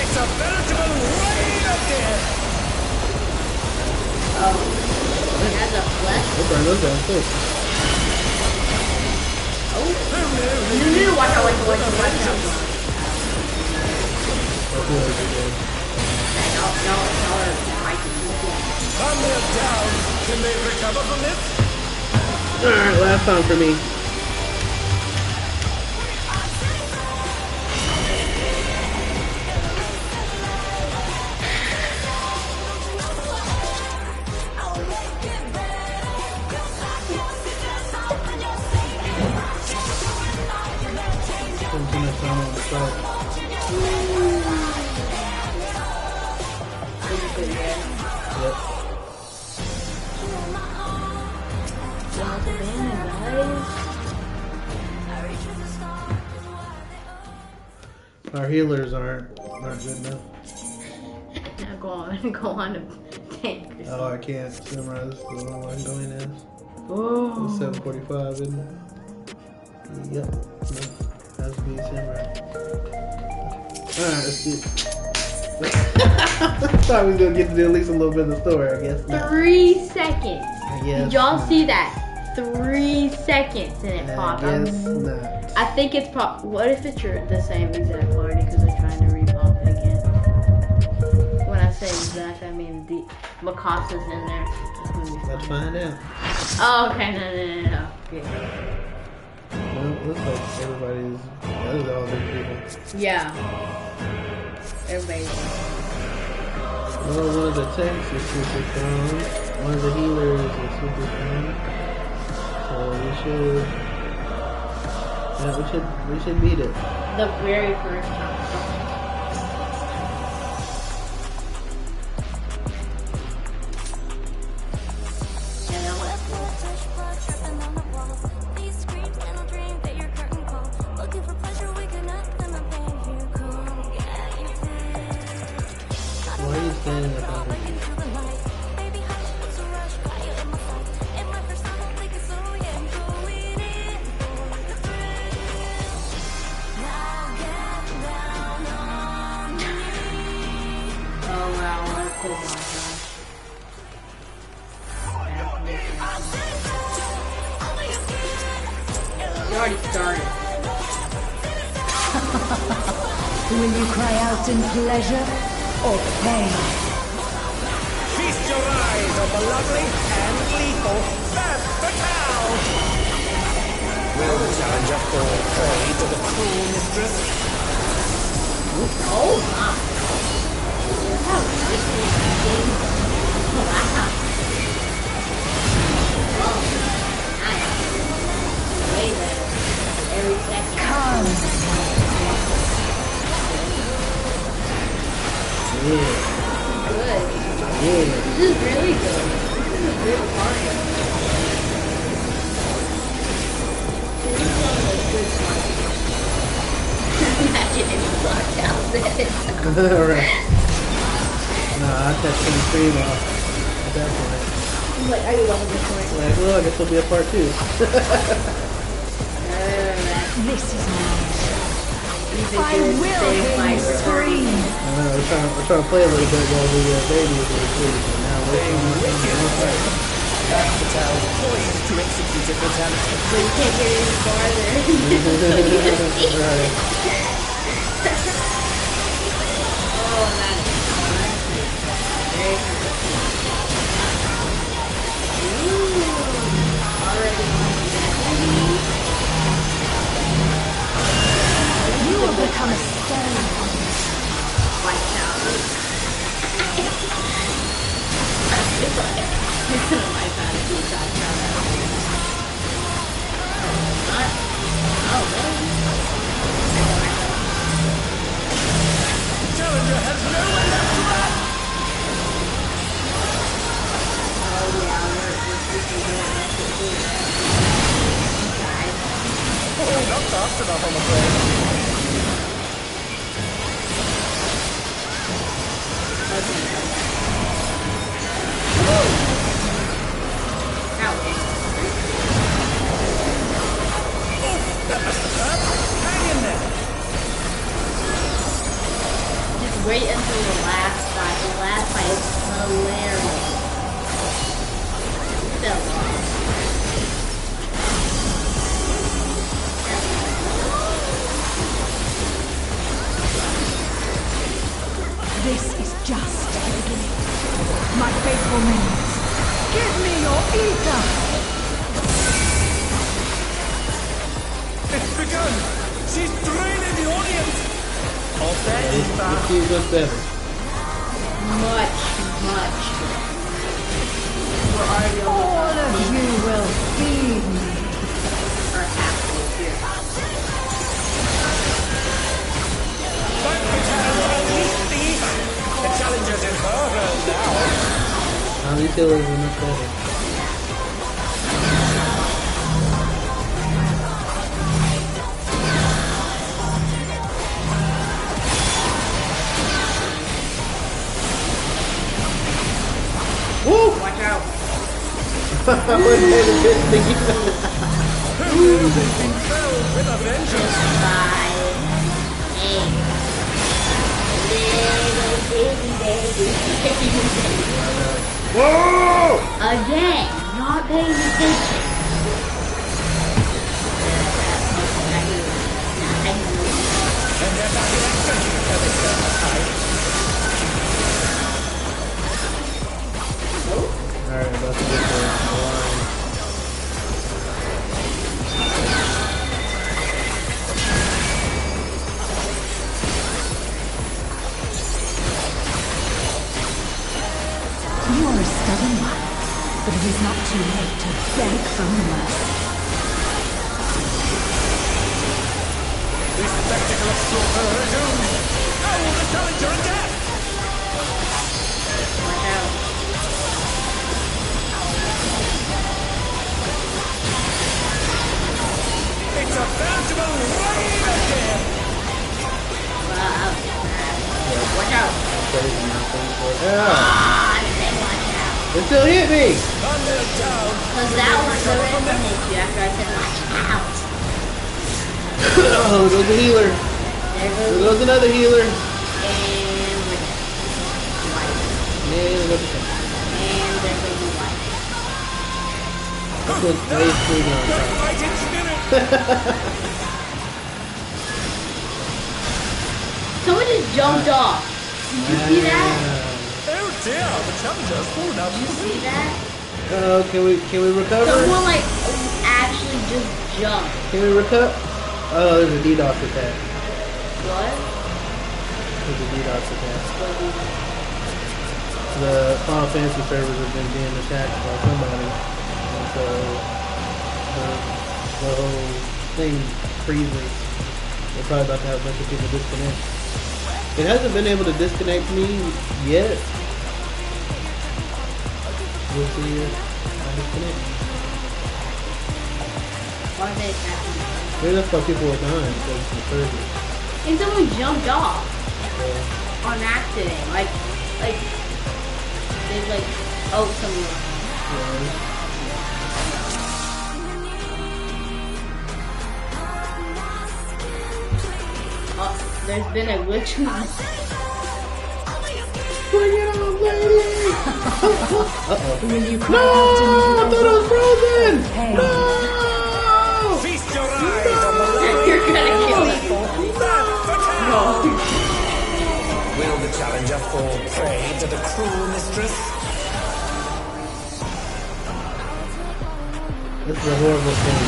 D: It's a veritable rain of death!
B: Oh. It has a flesh.
A: We'll burn those down too.
B: Oh. You need to watch out, watch out.
A: That's really good.
D: Calm them down. Can they recover from this?
A: Alright, last time for me. Our healers aren't good enough.
B: Now go on to tank.
A: Oh, I can't memorize the one I'm going as.
B: Oh.
A: It's 745, isn't it? Yep. No, has to be samurai. Alright, let's do it. Thought we was gonna get to do at least a little bit of the story, I guess.
B: 3 seconds.
A: I guess.
B: Did y'all see that? 3 seconds and it popped.
A: I guess not.
B: I think it's pop. What if it's the same exact party because they're trying to repop it again? When I say exact, I mean the Mikasa's in there.
A: Let's find out.
B: Oh, okay, no. Yeah.
A: Well, looks like everybody's. Those are all new people.
B: Yeah. Everybody's.
A: Well, one of the tanks is super strong. One of the healers is super strong. So we should beat it.
B: The very first time.
A: Why are you standing up on it?
B: Oh wow, what a cool montage. You already started.
C: Will you cry out in pleasure or pain?
D: Feast your eyes on the lovely and lethal Femme Fatale! Will the challenger fall prey to the cruel mistress?
B: Oh my. How nice is this game? Wow. Oh, nice. Way better. Every second.
C: Come.
A: Yeah.
B: Good.
A: Yeah.
B: This is really good. This is a good party. This is one of the good parties. Imagine if you walked out this.
A: Alright. No, I touched some cream off at that point.
B: Like, are you loving this one?
A: Like, well, I guess there'll be a part 2.
C: This is mine.
B: I
C: I will hear you scream.
A: I know, we're trying to play a little bit while the baby is asleep, but now we're
D: Femme Fatale poised to execute a fatality.
B: So you can't get any farther.
A: Right.
B: Oh, that's fun. Very fun. Ooh, already on that.
C: You will become a stone.
B: White Tower. It's like, it's gonna wipe out if you got Tower. Not. Oh, really?
D: Challenger has nowhere left to run!
B: Oh, yeah, we're freaking doing this. Guys.
D: Oh, not fast enough, I'm afraid. Hang in there!
B: Just wait until the last fight. The last fight is hilarious. So long.
C: This is just the beginning. My faithful minions, give me your ether!
D: It's begun! She's draining the audience! All set,
A: It seems much better.
B: Much. We're already
C: All
B: almost
C: of you will feed me.
B: or halfway here.
D: Femme Fatale unleashed the ether! The challenger's in her realm now!
A: These healers are much better. Woo!
B: Watch out.
A: I wasn't paying attention.
D: With a vengeance.
B: Bye. Hey. Little baby.
A: Whoa!
B: Again, not paying attention.
D: And they're back in action. As they turn aside.
A: Alright, about to get the line.
C: You are a stubborn one, but it is not too late to beg for mercy.
D: The spectacle of slaughter resumes. Now will the challenger and death.
B: Watch out.
D: It's a veritable rain of death.
B: Watch out.
A: Yeah.
B: I said watch out.
A: It still hit me!
D: Thunder down.
B: Because that was the rip that hit you after I said watch out.
A: Oh, there goes the healer.
B: There
A: There
B: goes
A: goes another healer.
B: and we're dead. White.
A: Yeah, there goes the second.
B: And there goes the white.
A: That's what Blaze Cleveland on
D: The
A: top.
D: fighting spirit.
B: Someone just jumped off. Did you see that?
D: Oh dear, the challenger's fallen out.
B: Did you see that?
A: Can we recover?
B: Someone like actually just jumped.
A: Can we recover? Oh, there's a DDoS attack.
B: What?
A: There's a DDoS attack. The Final Fantasy servers have been being attacked by somebody. And so the whole thing freezes. We're probably about to have a bunch of people disconnect. It hasn't been able to disconnect me yet. We'll see if I disconnect.
B: Why are they attacking?
A: Maybe that's why people are dying because of the server.
B: And someone jumped off
A: Yeah.
B: on accident. Like they like oh someone.
A: Yeah.
B: Oh, there's been a glitch.
A: Bring it on, lady! Uh-oh.
C: Will you cry
A: No!
C: out to me?
A: I thought it was frozen!
C: Hey.
A: No!
D: Feast your eyes on the lovely
B: You're gonna kill me.
D: No. Will the challenger fall prey to the cruel mistress?
A: This is a horrible thing.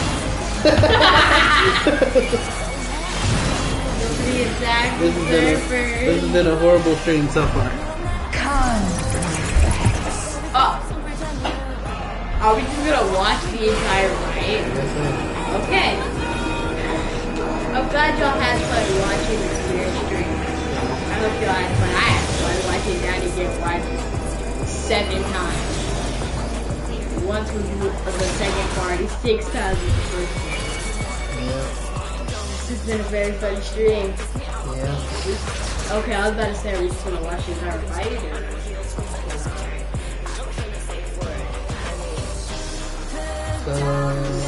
B: The exact
A: This has
B: server.
A: been a horrible stream so far.
B: Oh. Are we just gonna watch the entire fight? Okay. I'm glad y'all had fun watching the spirit stream. I hope y'all had fun. I had fun watching Daddy get wiped 7 times. Once was the second party, 6 times was the first one.
A: Yeah.
B: This has been a very funny stream.
A: Yeah.
B: Okay, I was about to say, are we just gonna watch the entire fight? Or?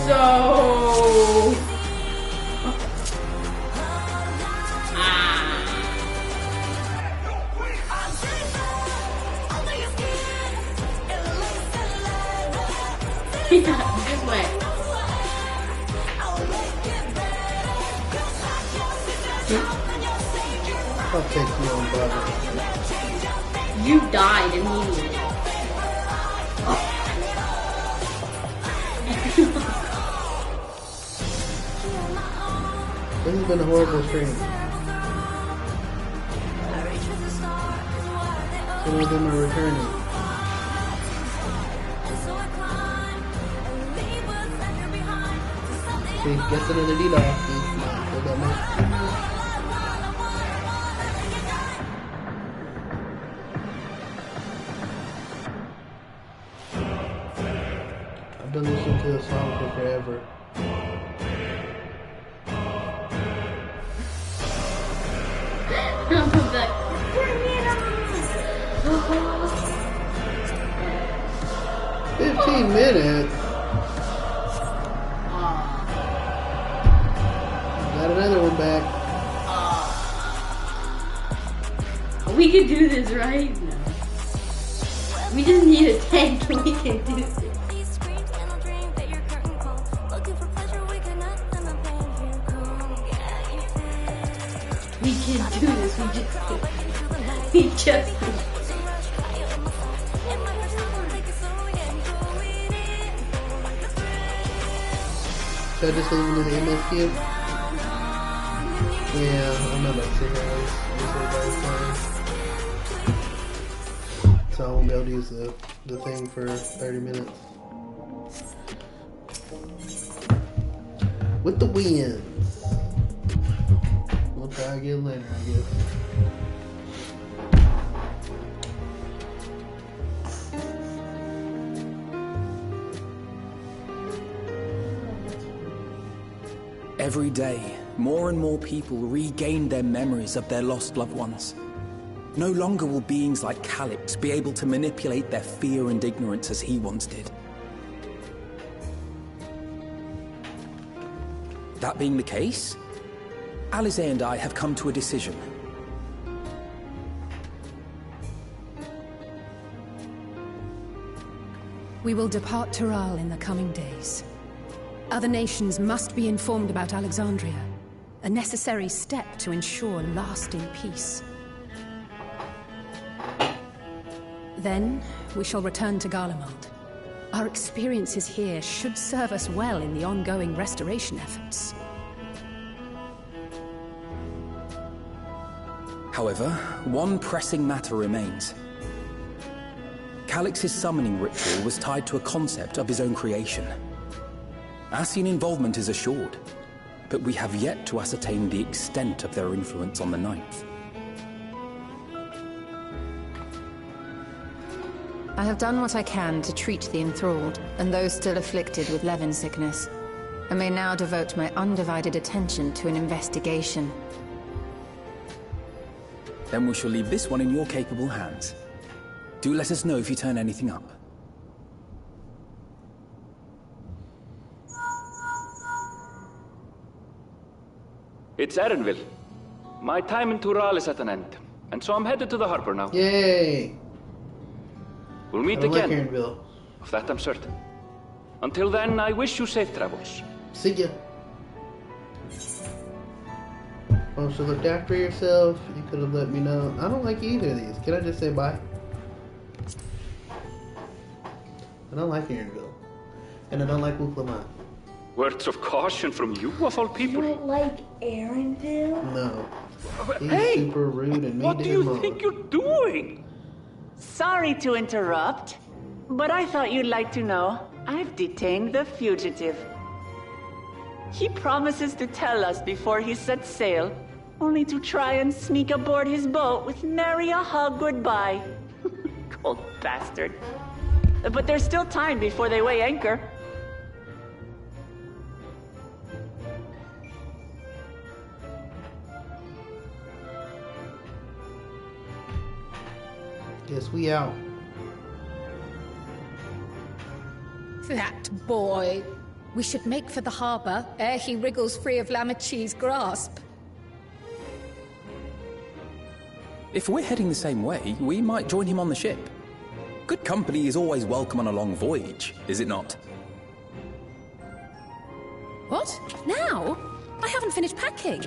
B: So. Yeah, just went.
A: I'll take you on, brother.
B: You died immediately.
A: This has been a horrible stream. Some of them are returning. See, gets another DDoS. See, hold that much. I've been listening to this song for forever. 15 minutes? Got another one back.
B: We can do this, right? No. We just need a tank and we can do this. We can do this, we just
A: Should I just leave him in the ammo cube? Yeah, I'm not about to sit here and waste everybody's time. So I won't be able to use the thing for 30 minutes. With the winds. We'll try again later, I guess.
E: Every day, more and more people regain their memories of their lost loved ones. No longer will beings like Calix be able to manipulate their fear and ignorance as he once did. That being the case, Alize and I have come to a decision.
C: We will depart Taral in the coming days. Other nations must be informed about Alexandria, a necessary step to ensure lasting peace. Then, we shall return to Garlemald. Our experiences here should serve us well in the ongoing restoration efforts.
E: However, one pressing matter remains. Calix's summoning ritual was tied to a concept of his own creation. Ascian involvement is assured, but we have yet to ascertain the extent of their influence on the Ninth.
F: I have done what I can to treat the enthralled, and those still afflicted with Levin sickness. I may now devote my undivided attention to an investigation.
E: Then we shall leave this one in your capable hands. Do let us know if you turn anything up.
G: It's Erenville. My time in Tural is at an end, and so I'm headed to the harbor now.
A: Yay!
G: We'll meet
A: I don't like
G: again.
A: Erenville.
G: Of that I'm certain. Until then, I wish you safe travels.
A: See ya. Oh, so looked after yourself. You could have let me know. I don't like either of these. Can I just say bye? I don't like Erenville. And I don't like Wuklaman.
G: Words of caution from you, of all people.
B: You don't like Erenville?
A: No. He's
G: Hey!
A: super rude and mean
G: What
A: to
G: do
A: his
G: you
A: mom.
G: think you're doing?
H: Sorry to interrupt, but I thought you'd like to know I've detained the fugitive. He promises to tell us before he sets sail, only to try and sneak aboard his boat with nary a hug goodbye. Cold bastard. But there's still time before they weigh anchor.
A: Guess we out.
C: That boy! We should make for the harbor ere he wriggles free of Lamachi's grasp.
E: If we're heading the same way, we might join him on the ship. Good company is always welcome on a long voyage, is it not?
C: What? Now? I haven't finished packing.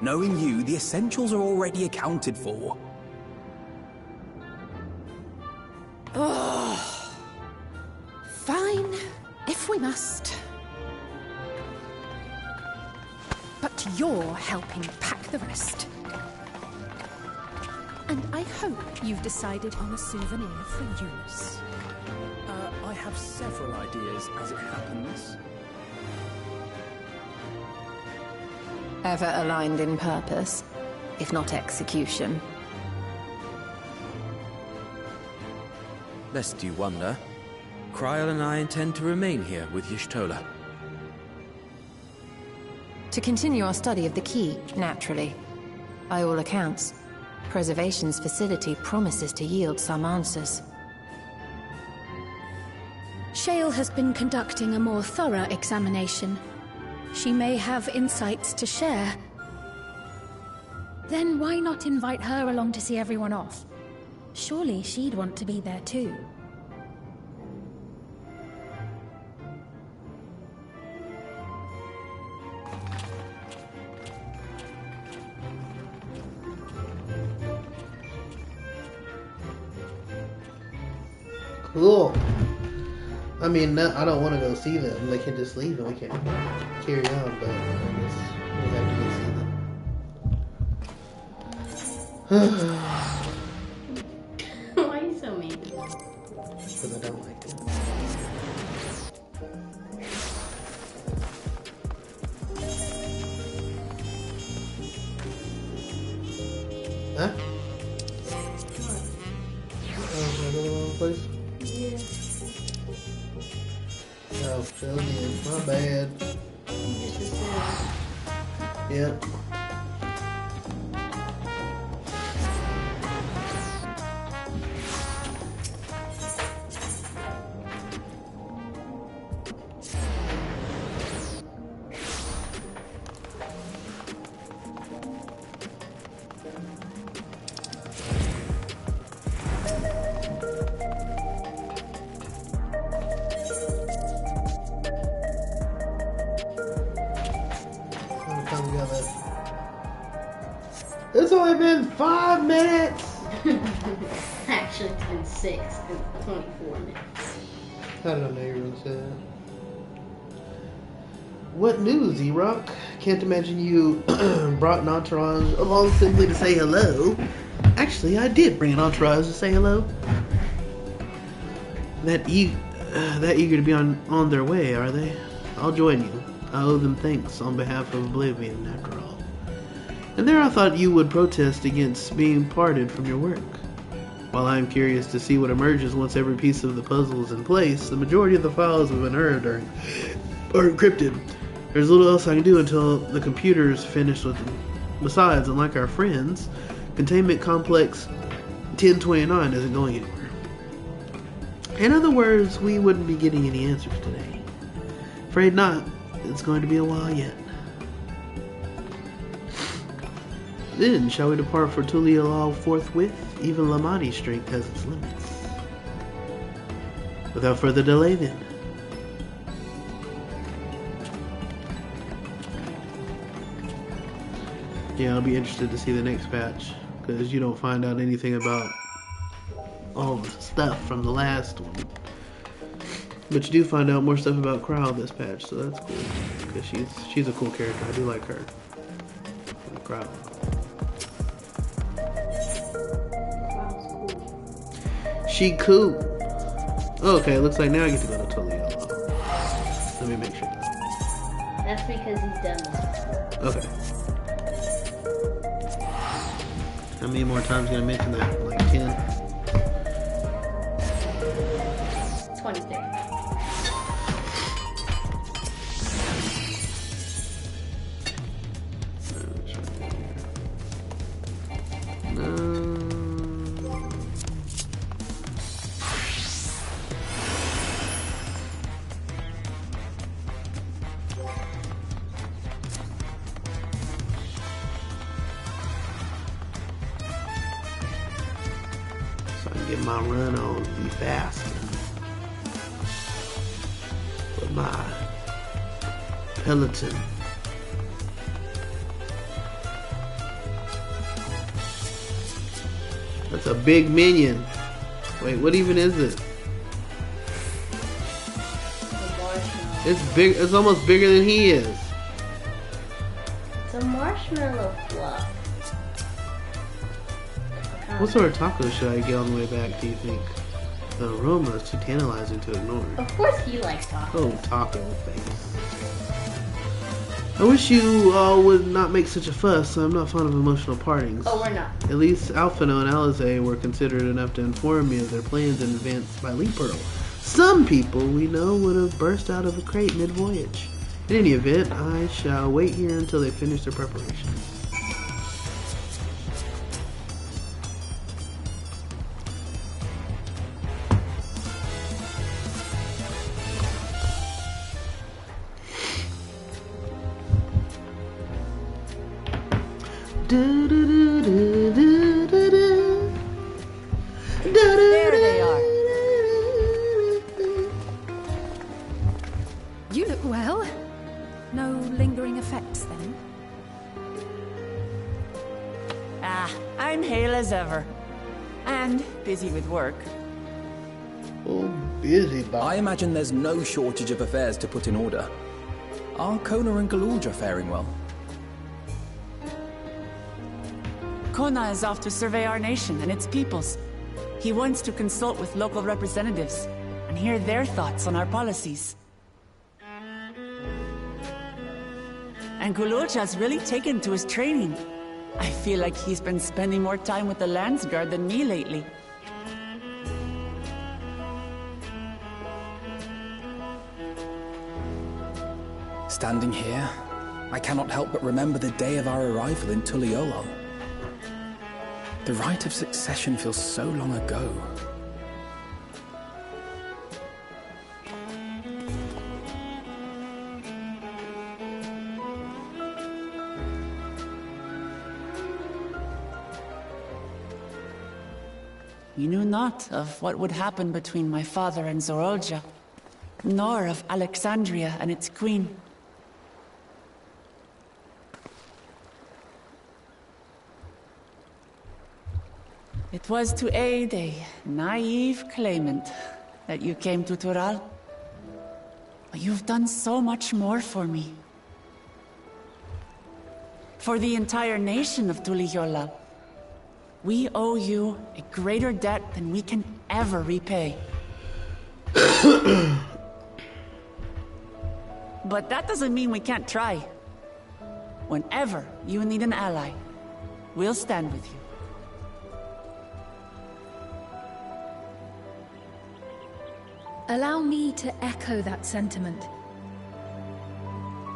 E: Knowing you, the essentials are already accounted for.
C: Oh. Fine, if we must. But you're helping pack the rest. And I hope you've decided on a souvenir for Eunice.
E: I have several ideas as it happens.
F: Ever aligned in purpose, if not execution.
I: Lest you wonder, Kryl and I intend to remain here with Y'shtola.
F: To continue our study of the key, naturally. By all accounts, Preservation's facility promises to yield some answers.
C: Shale has been conducting a more thorough examination. She may have insights to share.
J: Then why not invite her along to see everyone off? Surely she'd want to be there too.
A: Cool. I mean, I don't want to go see them. They can just leave and we can carry on, but I guess we have to go see them.
B: Why are you so mean?
A: Because I don't like them. Huh? Oh, go to the wrong place?
B: Yeah.
A: Oh, so did. My bad.
B: Just assume.
A: Yep. It's only been 5 minutes!
B: Actually, it's been 6 and 24 minutes.
A: I don't know, you're gonna say that. What news, E-Rock? Can't imagine you brought an entourage along simply to say hello. Actually, I did bring an entourage to say hello. That eager to be on their way, are they? I'll join you. I owe them thanks on behalf of Oblivion, after all. And there I thought you would protest against being parted from your work. While I am curious to see what emerges once every piece of the puzzle is in place, the majority of the files of Unearthed are encrypted. There's little else I can do until the computer is finished with them. Besides, unlike our friends, Containment Complex 1029 isn't going anywhere. In other words, we wouldn't be getting any answers today. Afraid not. It's going to be a while yet. Then, shall we depart for Tulialal forthwith? Even Lamani's strength has its limits. Without further delay, then. Yeah, I'll be interested to see the next patch, because you don't find out anything about all the stuff from the last one. But you do find out more stuff about Crow this patch, so that's cool. Because she's a cool character. I do like her. Crow. She cool. Okay, looks like now I get to go to Tulialal. Let me make sure.
B: That's because he's done this.
A: Okay. How many more times gonna mention that? Like 10?
B: 23.
A: Get my run on, be fast with my Peloton. That's a big minion. Wait, what even is it? It's big. It's almost bigger than he is.
B: It's a marshmallow fluff.
A: What sort of taco should I get on the way back, do you think? The aroma is too tantalizing to ignore.
B: Of course he likes taco.
A: Oh, taco face. I wish you all would not make such a fuss. I'm not fond of emotional partings.
B: Oh, we're not.
A: At least Alphino and Alize were considerate enough to inform me of their plans in advance by Lee Pearl. Some people we know would have burst out of a crate mid-voyage. In any event, I shall wait here until they finish their preparations.
H: There they are.
C: You look well. No lingering effects then?
H: I'm hale as ever. And busy with work.
A: Oh, busy boy.
E: I imagine there's no shortage of affairs to put in order. Are Kona and Galudra faring well?
H: Kona is off to survey our nation and its peoples. He wants to consult with local representatives and hear their thoughts on our policies. And Gulucha's really taken to his training. I feel like he's been spending more time with the Landsguard than me lately.
E: Standing here, I cannot help but remember the day of our arrival in Tuliolal. The rite of succession feels so long ago.
H: We knew not of what would happen between my father and Zorolja, nor of Alexandria and its queen. It was to aid a naive claimant that you came to Tural. But you've done so much more for me. For the entire nation of Tuliyola. We owe you a greater debt than we can ever repay. But that doesn't mean we can't try. Whenever you need an ally, we'll stand with you.
J: Allow me to echo that sentiment.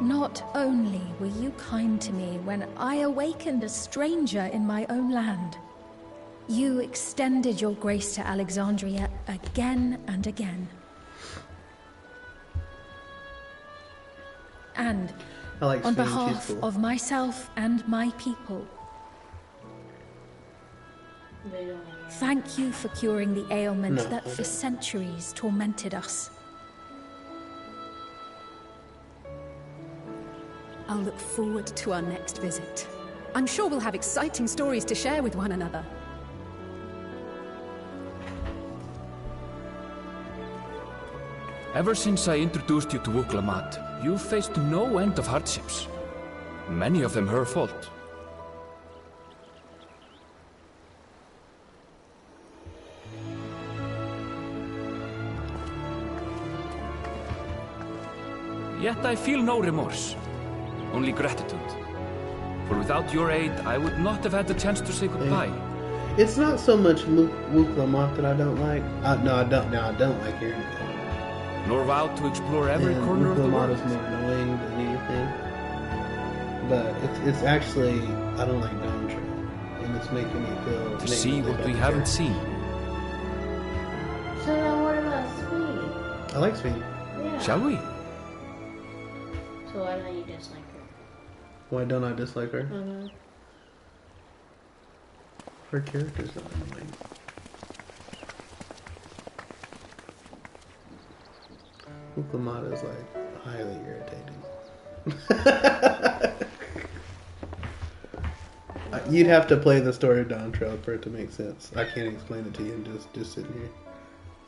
J: Not only were you kind to me when I awakened a stranger in my own land, you extended your grace to Alexandria again and again. And on behalf of myself and my people, thank you for curing the ailment that for centuries tormented us.
C: I'll look forward to our next visit. I'm sure we'll have exciting stories to share with one another.
G: Ever since I introduced you to Wuklamat, you've faced no end of hardships. Many of them her fault. Yet I feel no remorse, only gratitude. For without your aid, I would not have had the chance to say goodbye.
A: It's not so much Wuklamat that I don't like. No, I don't like hearing it.
G: Nor vowed to explore every corner of the world.
A: Wuklamat is more annoying than anything. But it's actually, I don't like Dontra. And it's making me feel...
G: To see what we haven't seen.
B: So now what about Speed?
A: I like Speed.
B: Yeah.
G: Shall we?
B: So why don't you dislike her?
A: Why don't I dislike her?
B: Mm-hmm.
A: Her character's not annoying. Wuklamat is like highly irritating. You'd have to play the story of Dawn Trail for it to make sense. I can't explain it to you. I'm just sitting here.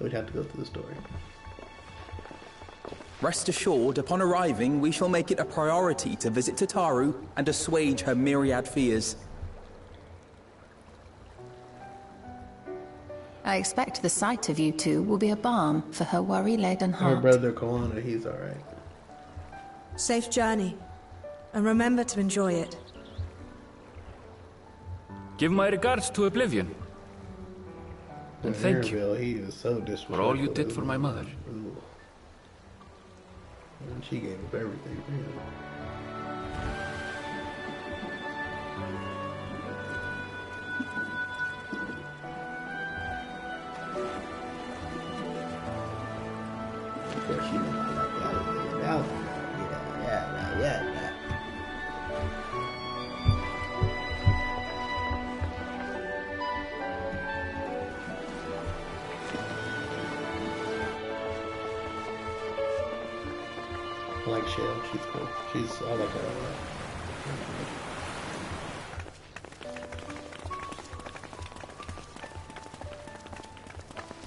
A: We'd have to go through the story.
E: Rest assured, upon arriving, we shall make it a priority to visit Tataru and assuage her myriad fears.
F: I expect the sight of you two will be a balm for her worry-laden
A: Her
F: heart.
A: brother Koana, he's alright.
K: Safe journey. And remember to enjoy it.
G: Give my regards to Oblivion. And thank you
A: he is so disrespectful.
G: for all you did for my mother.
A: Ooh. And she gave up everything for him. Of course, you know how that out. Yeah. like Shell. She's cool. I like her.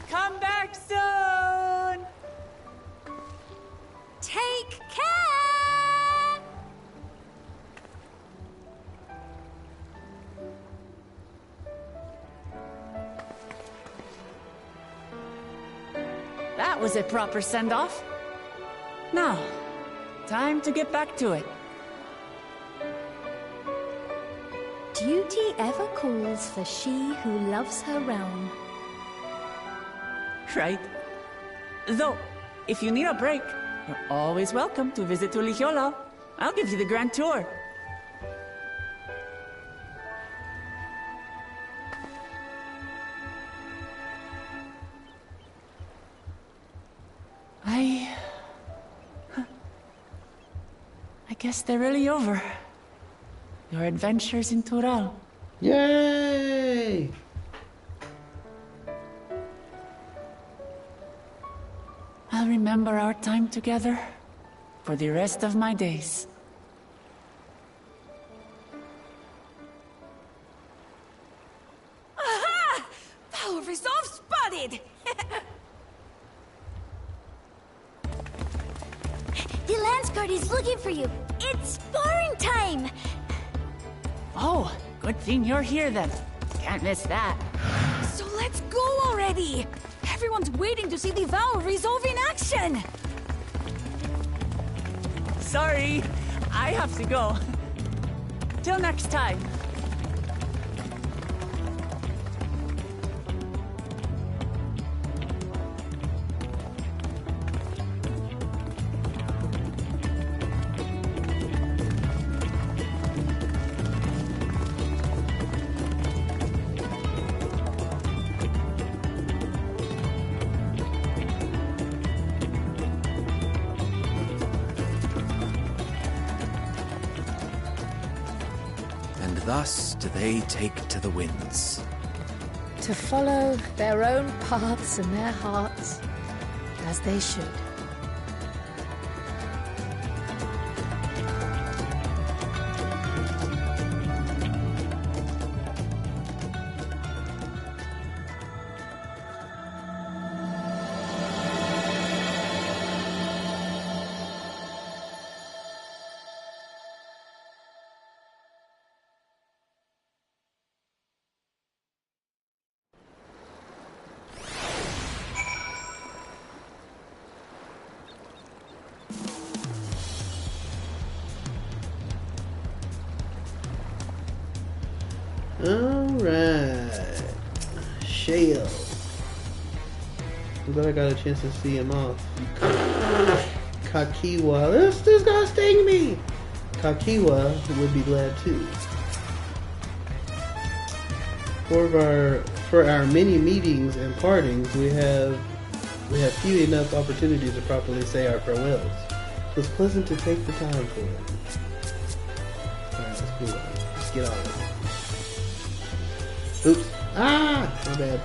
H: Come back soon!
J: Take care!
H: That was a proper send-off. Now, time to get back to it.
J: Duty ever calls for she who loves her realm.
H: Right. Though, if you need a break, you're always welcome to visit Tuligiola. I'll give you the grand tour. I guess they're really over. Your adventures in Tural.
A: Yay!
H: I'll remember our time together for the rest of my days.
J: Aha! Power resolve spotted!
L: The Lance Guard is looking for you. It's sparring time!
H: Oh, good thing you're here then. Can't miss that.
J: So let's go already! Everyone's waiting to see the Vow resolve in action!
H: Sorry, I have to go. Till next time.
I: Thus do they take to the winds.
J: To follow their own paths and their hearts, as they should.
A: Alright. Shale. I'm glad I got a chance to see him off. Kakiwa. This guy's sting me! Kakiwa would be glad too. For our many meetings and partings, we have few enough opportunities to properly say our farewells. It was pleasant to take the time for it. Alright, let's move on. Let's get on it. Oops. Ah! My bad.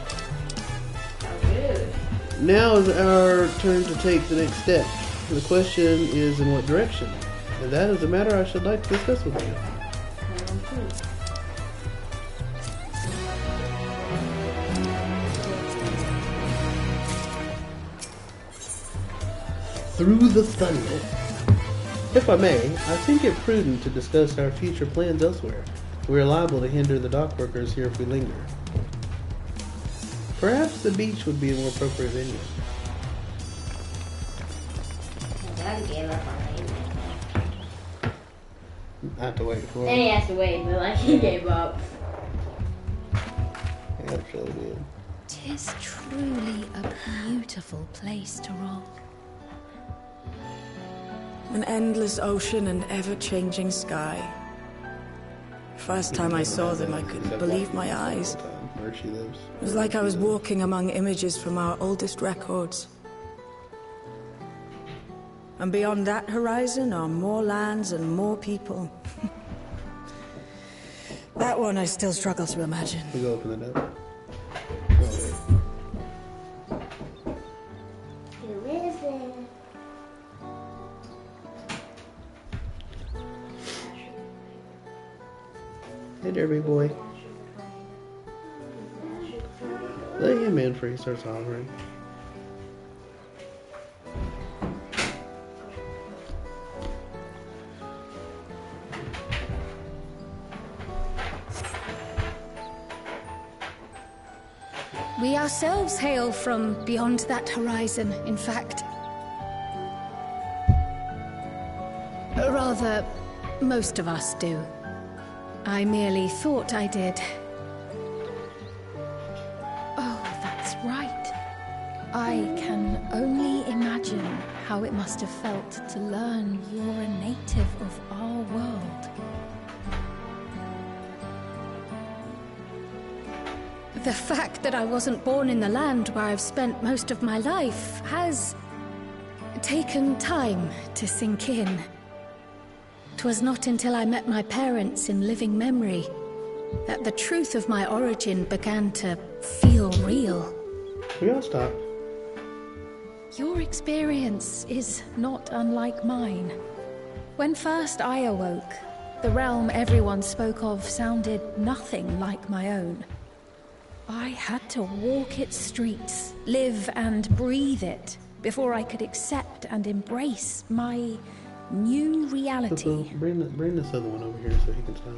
A: Now is our turn to take the next step. The question is in what direction? And that is a matter I should like to discuss with you. Through the thunder. If I may, I think it prudent to discuss our future plans elsewhere. We are liable to hinder the dock workers here if we linger. Perhaps the beach would be a more appropriate venue.
B: Dad gave up on it.
A: I have to wait for
B: Then he has to wait, but like he gave up.
A: Yeah, that's really good.
J: 'Tis truly a beautiful place to roam.
K: An endless ocean and ever-changing sky. First time I saw them, I couldn't believe my eyes.
A: Where she lives.
K: It was like I was walking among images from our oldest records. And beyond that horizon are more lands and more people. That one I still struggle to imagine.
A: We go open it up.
B: Who is it?
A: Hey there, big boy. Let him in before he starts hollering.
C: We ourselves hail from beyond that horizon, in fact. Rather, most of us do. I merely thought I did. Oh, that's right. I can only imagine how it must have felt to learn you're a native of our world. The fact that I wasn't born in the land where I've spent most of my life has taken time to sink in. 'Twas not until I met my parents in living memory that the truth of my origin began to feel real.
A: We all stop.
J: Your experience is not unlike mine. When first I awoke, the realm everyone spoke of sounded nothing like my own. I had to walk its streets, live and breathe it, before I could accept and embrace my new reality.
A: Bring this other one over here so he can stop.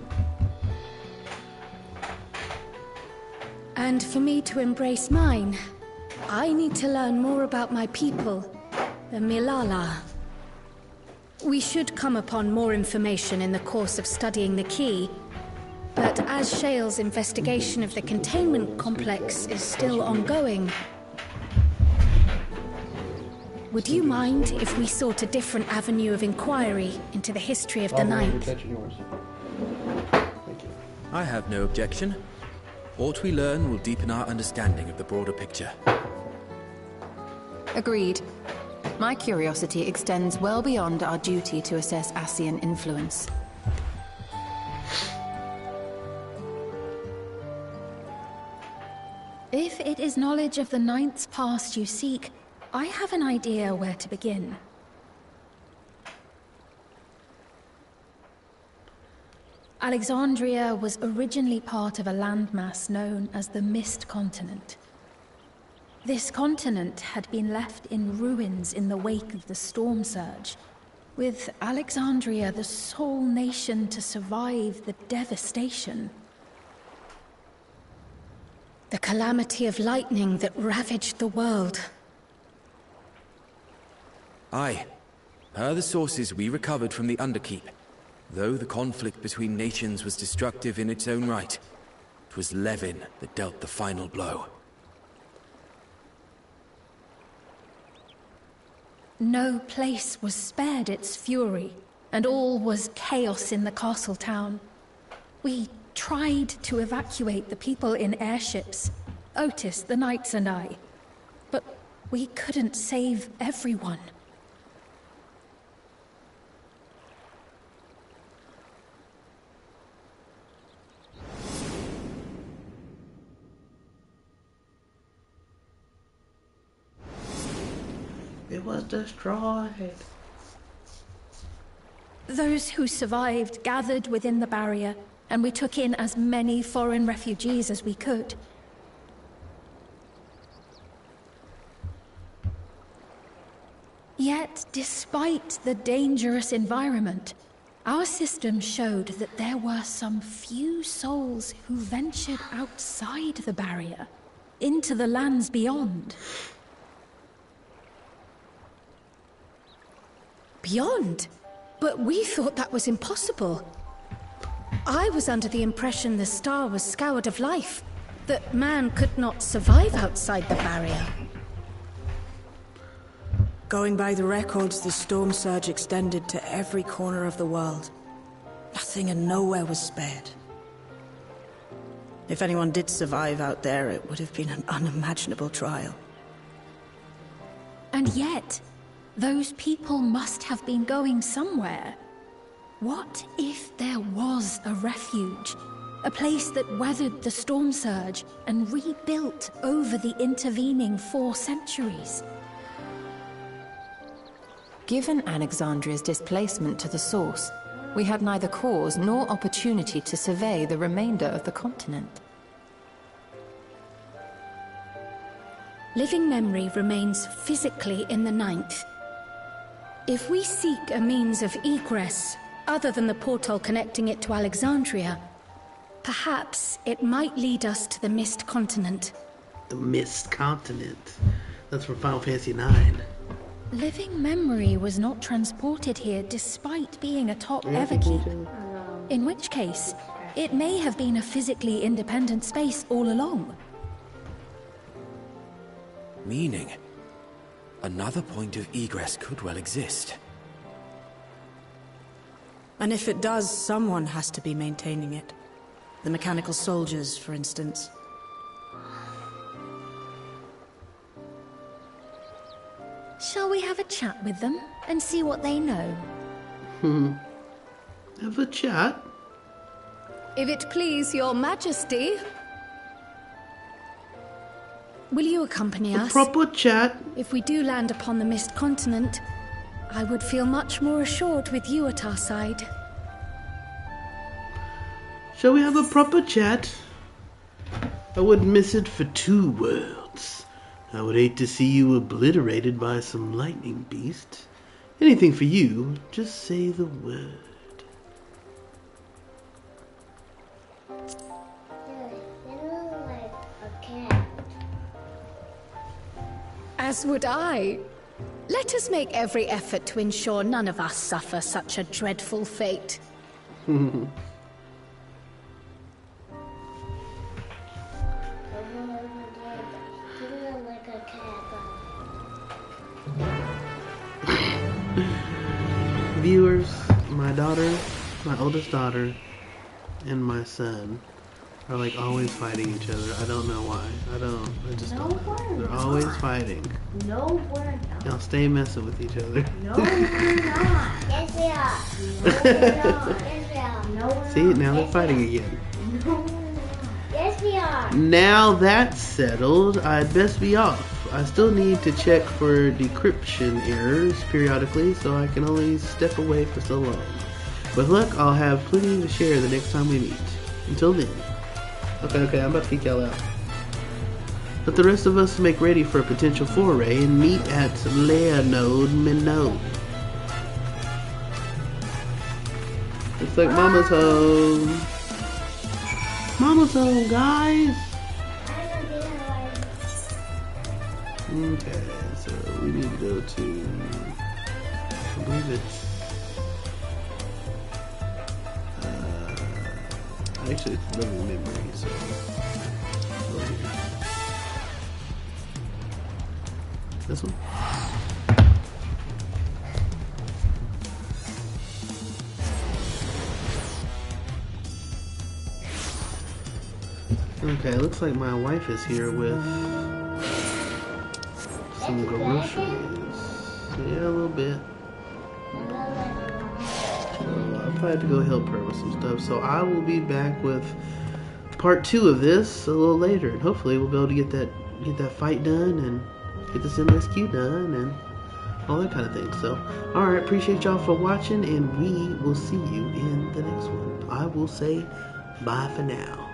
C: And for me to embrace mine, I need to learn more about my people, the Milala. We should come upon more information in the course of studying the key, but as Shale's investigation of the containment complex is still ongoing, would you mind if we sought a different avenue of inquiry into the history of the Ninth?
I: I have no objection. What we learn will deepen our understanding of the broader picture.
F: Agreed. My curiosity extends well beyond our duty to assess Ascian influence.
J: If it is knowledge of the Ninth's past you seek, I have an idea where to begin. Alexandria was originally part of a landmass known as the Mist Continent. This continent had been left in ruins in the wake of the storm surge, with Alexandria the sole nation to survive the devastation.
C: The calamity of lightning that ravaged the world.
I: Aye. Per the sources we recovered from the Underkeep, though the conflict between nations was destructive in its own right, it was Levin that dealt the final blow.
J: No place was spared its fury, and all was chaos in the castle town. We tried to evacuate the people in airships, Otis, the Knights and I, but we couldn't save everyone.
A: It was destroyed.
J: Those who survived gathered within the barrier, and we took in as many foreign refugees as we could. Yet, despite the dangerous environment, our system showed that there were some few souls who ventured outside the barrier, into the lands beyond.
C: Beyond? But we thought that was impossible. I was under the impression the star was scoured of life, that man could not survive outside the barrier.
K: Going by the records, the storm surge extended to every corner of the world. Nothing and nowhere was spared. If anyone did survive out there, it would have been an unimaginable trial.
J: And yet, those people must have been going somewhere. What if there was a refuge? A place that weathered the storm surge and rebuilt over the intervening 4 centuries?
F: Given Alexandria's displacement to the source, we had neither cause nor opportunity to survey the remainder of the continent.
C: Living memory remains physically in the Ninth. If we seek a means of egress, other than the portal connecting it to Alexandria, perhaps it might lead us to the Mist Continent.
A: The Mist Continent. That's from Final Fantasy IX.
J: Living memory was not transported here despite being atop Everkeep. In which case, it may have been a physically independent space all along.
I: Meaning, another point of egress could well exist.
K: And if it does, someone has to be maintaining it. The mechanical soldiers, for instance.
J: Shall we have a chat with them and see what they know?
A: Have a chat?
C: If it please your majesty. Will you accompany us?
A: A proper chat.
C: If we do land upon the Mist Continent, I would feel much more assured with you at our side.
A: Shall we have a proper chat? I wouldn't miss it for 2 worlds. I would hate to see you obliterated by some lightning beast. Anything for you, just say the word.
C: As would I. Let us make every effort to ensure none of us suffer such a dreadful fate.
A: Viewers, my daughter, my oldest daughter, and my son are like always fighting each other. I don't know why. I just don't know. They're always fighting.
B: No, we're not.
A: Y'all stay messing with each other.
B: No, we're not. Yes, we are. No, we're not. Yes, we are. No, we're not.
A: See, now they're fighting again.
B: No, we're not. Yes, we are.
A: Now that's settled, I'd best be off. I still need to check for decryption errors periodically, so I can only step away for so long. With luck, I'll have plenty to share the next time we meet. Until then. Okay, I'm about to kick y'all out. Let the rest of us make ready for a potential foray and meet at Leonode Minot. Looks like Mama's home. Mama's home, guys. Okay, so we need to go to, I believe it's, actually it's living memory, so, over here. This one? Okay, looks like my wife is here with some groceries. Yeah, a little bit. So I probably have to go help her with some stuff. So I will be back with part 2 of this a little later, and hopefully we'll be able to get that fight done and get this MSQ done and all that kind of thing. So, alright, appreciate y'all for watching, and we will see you in the next one. I will say bye for now.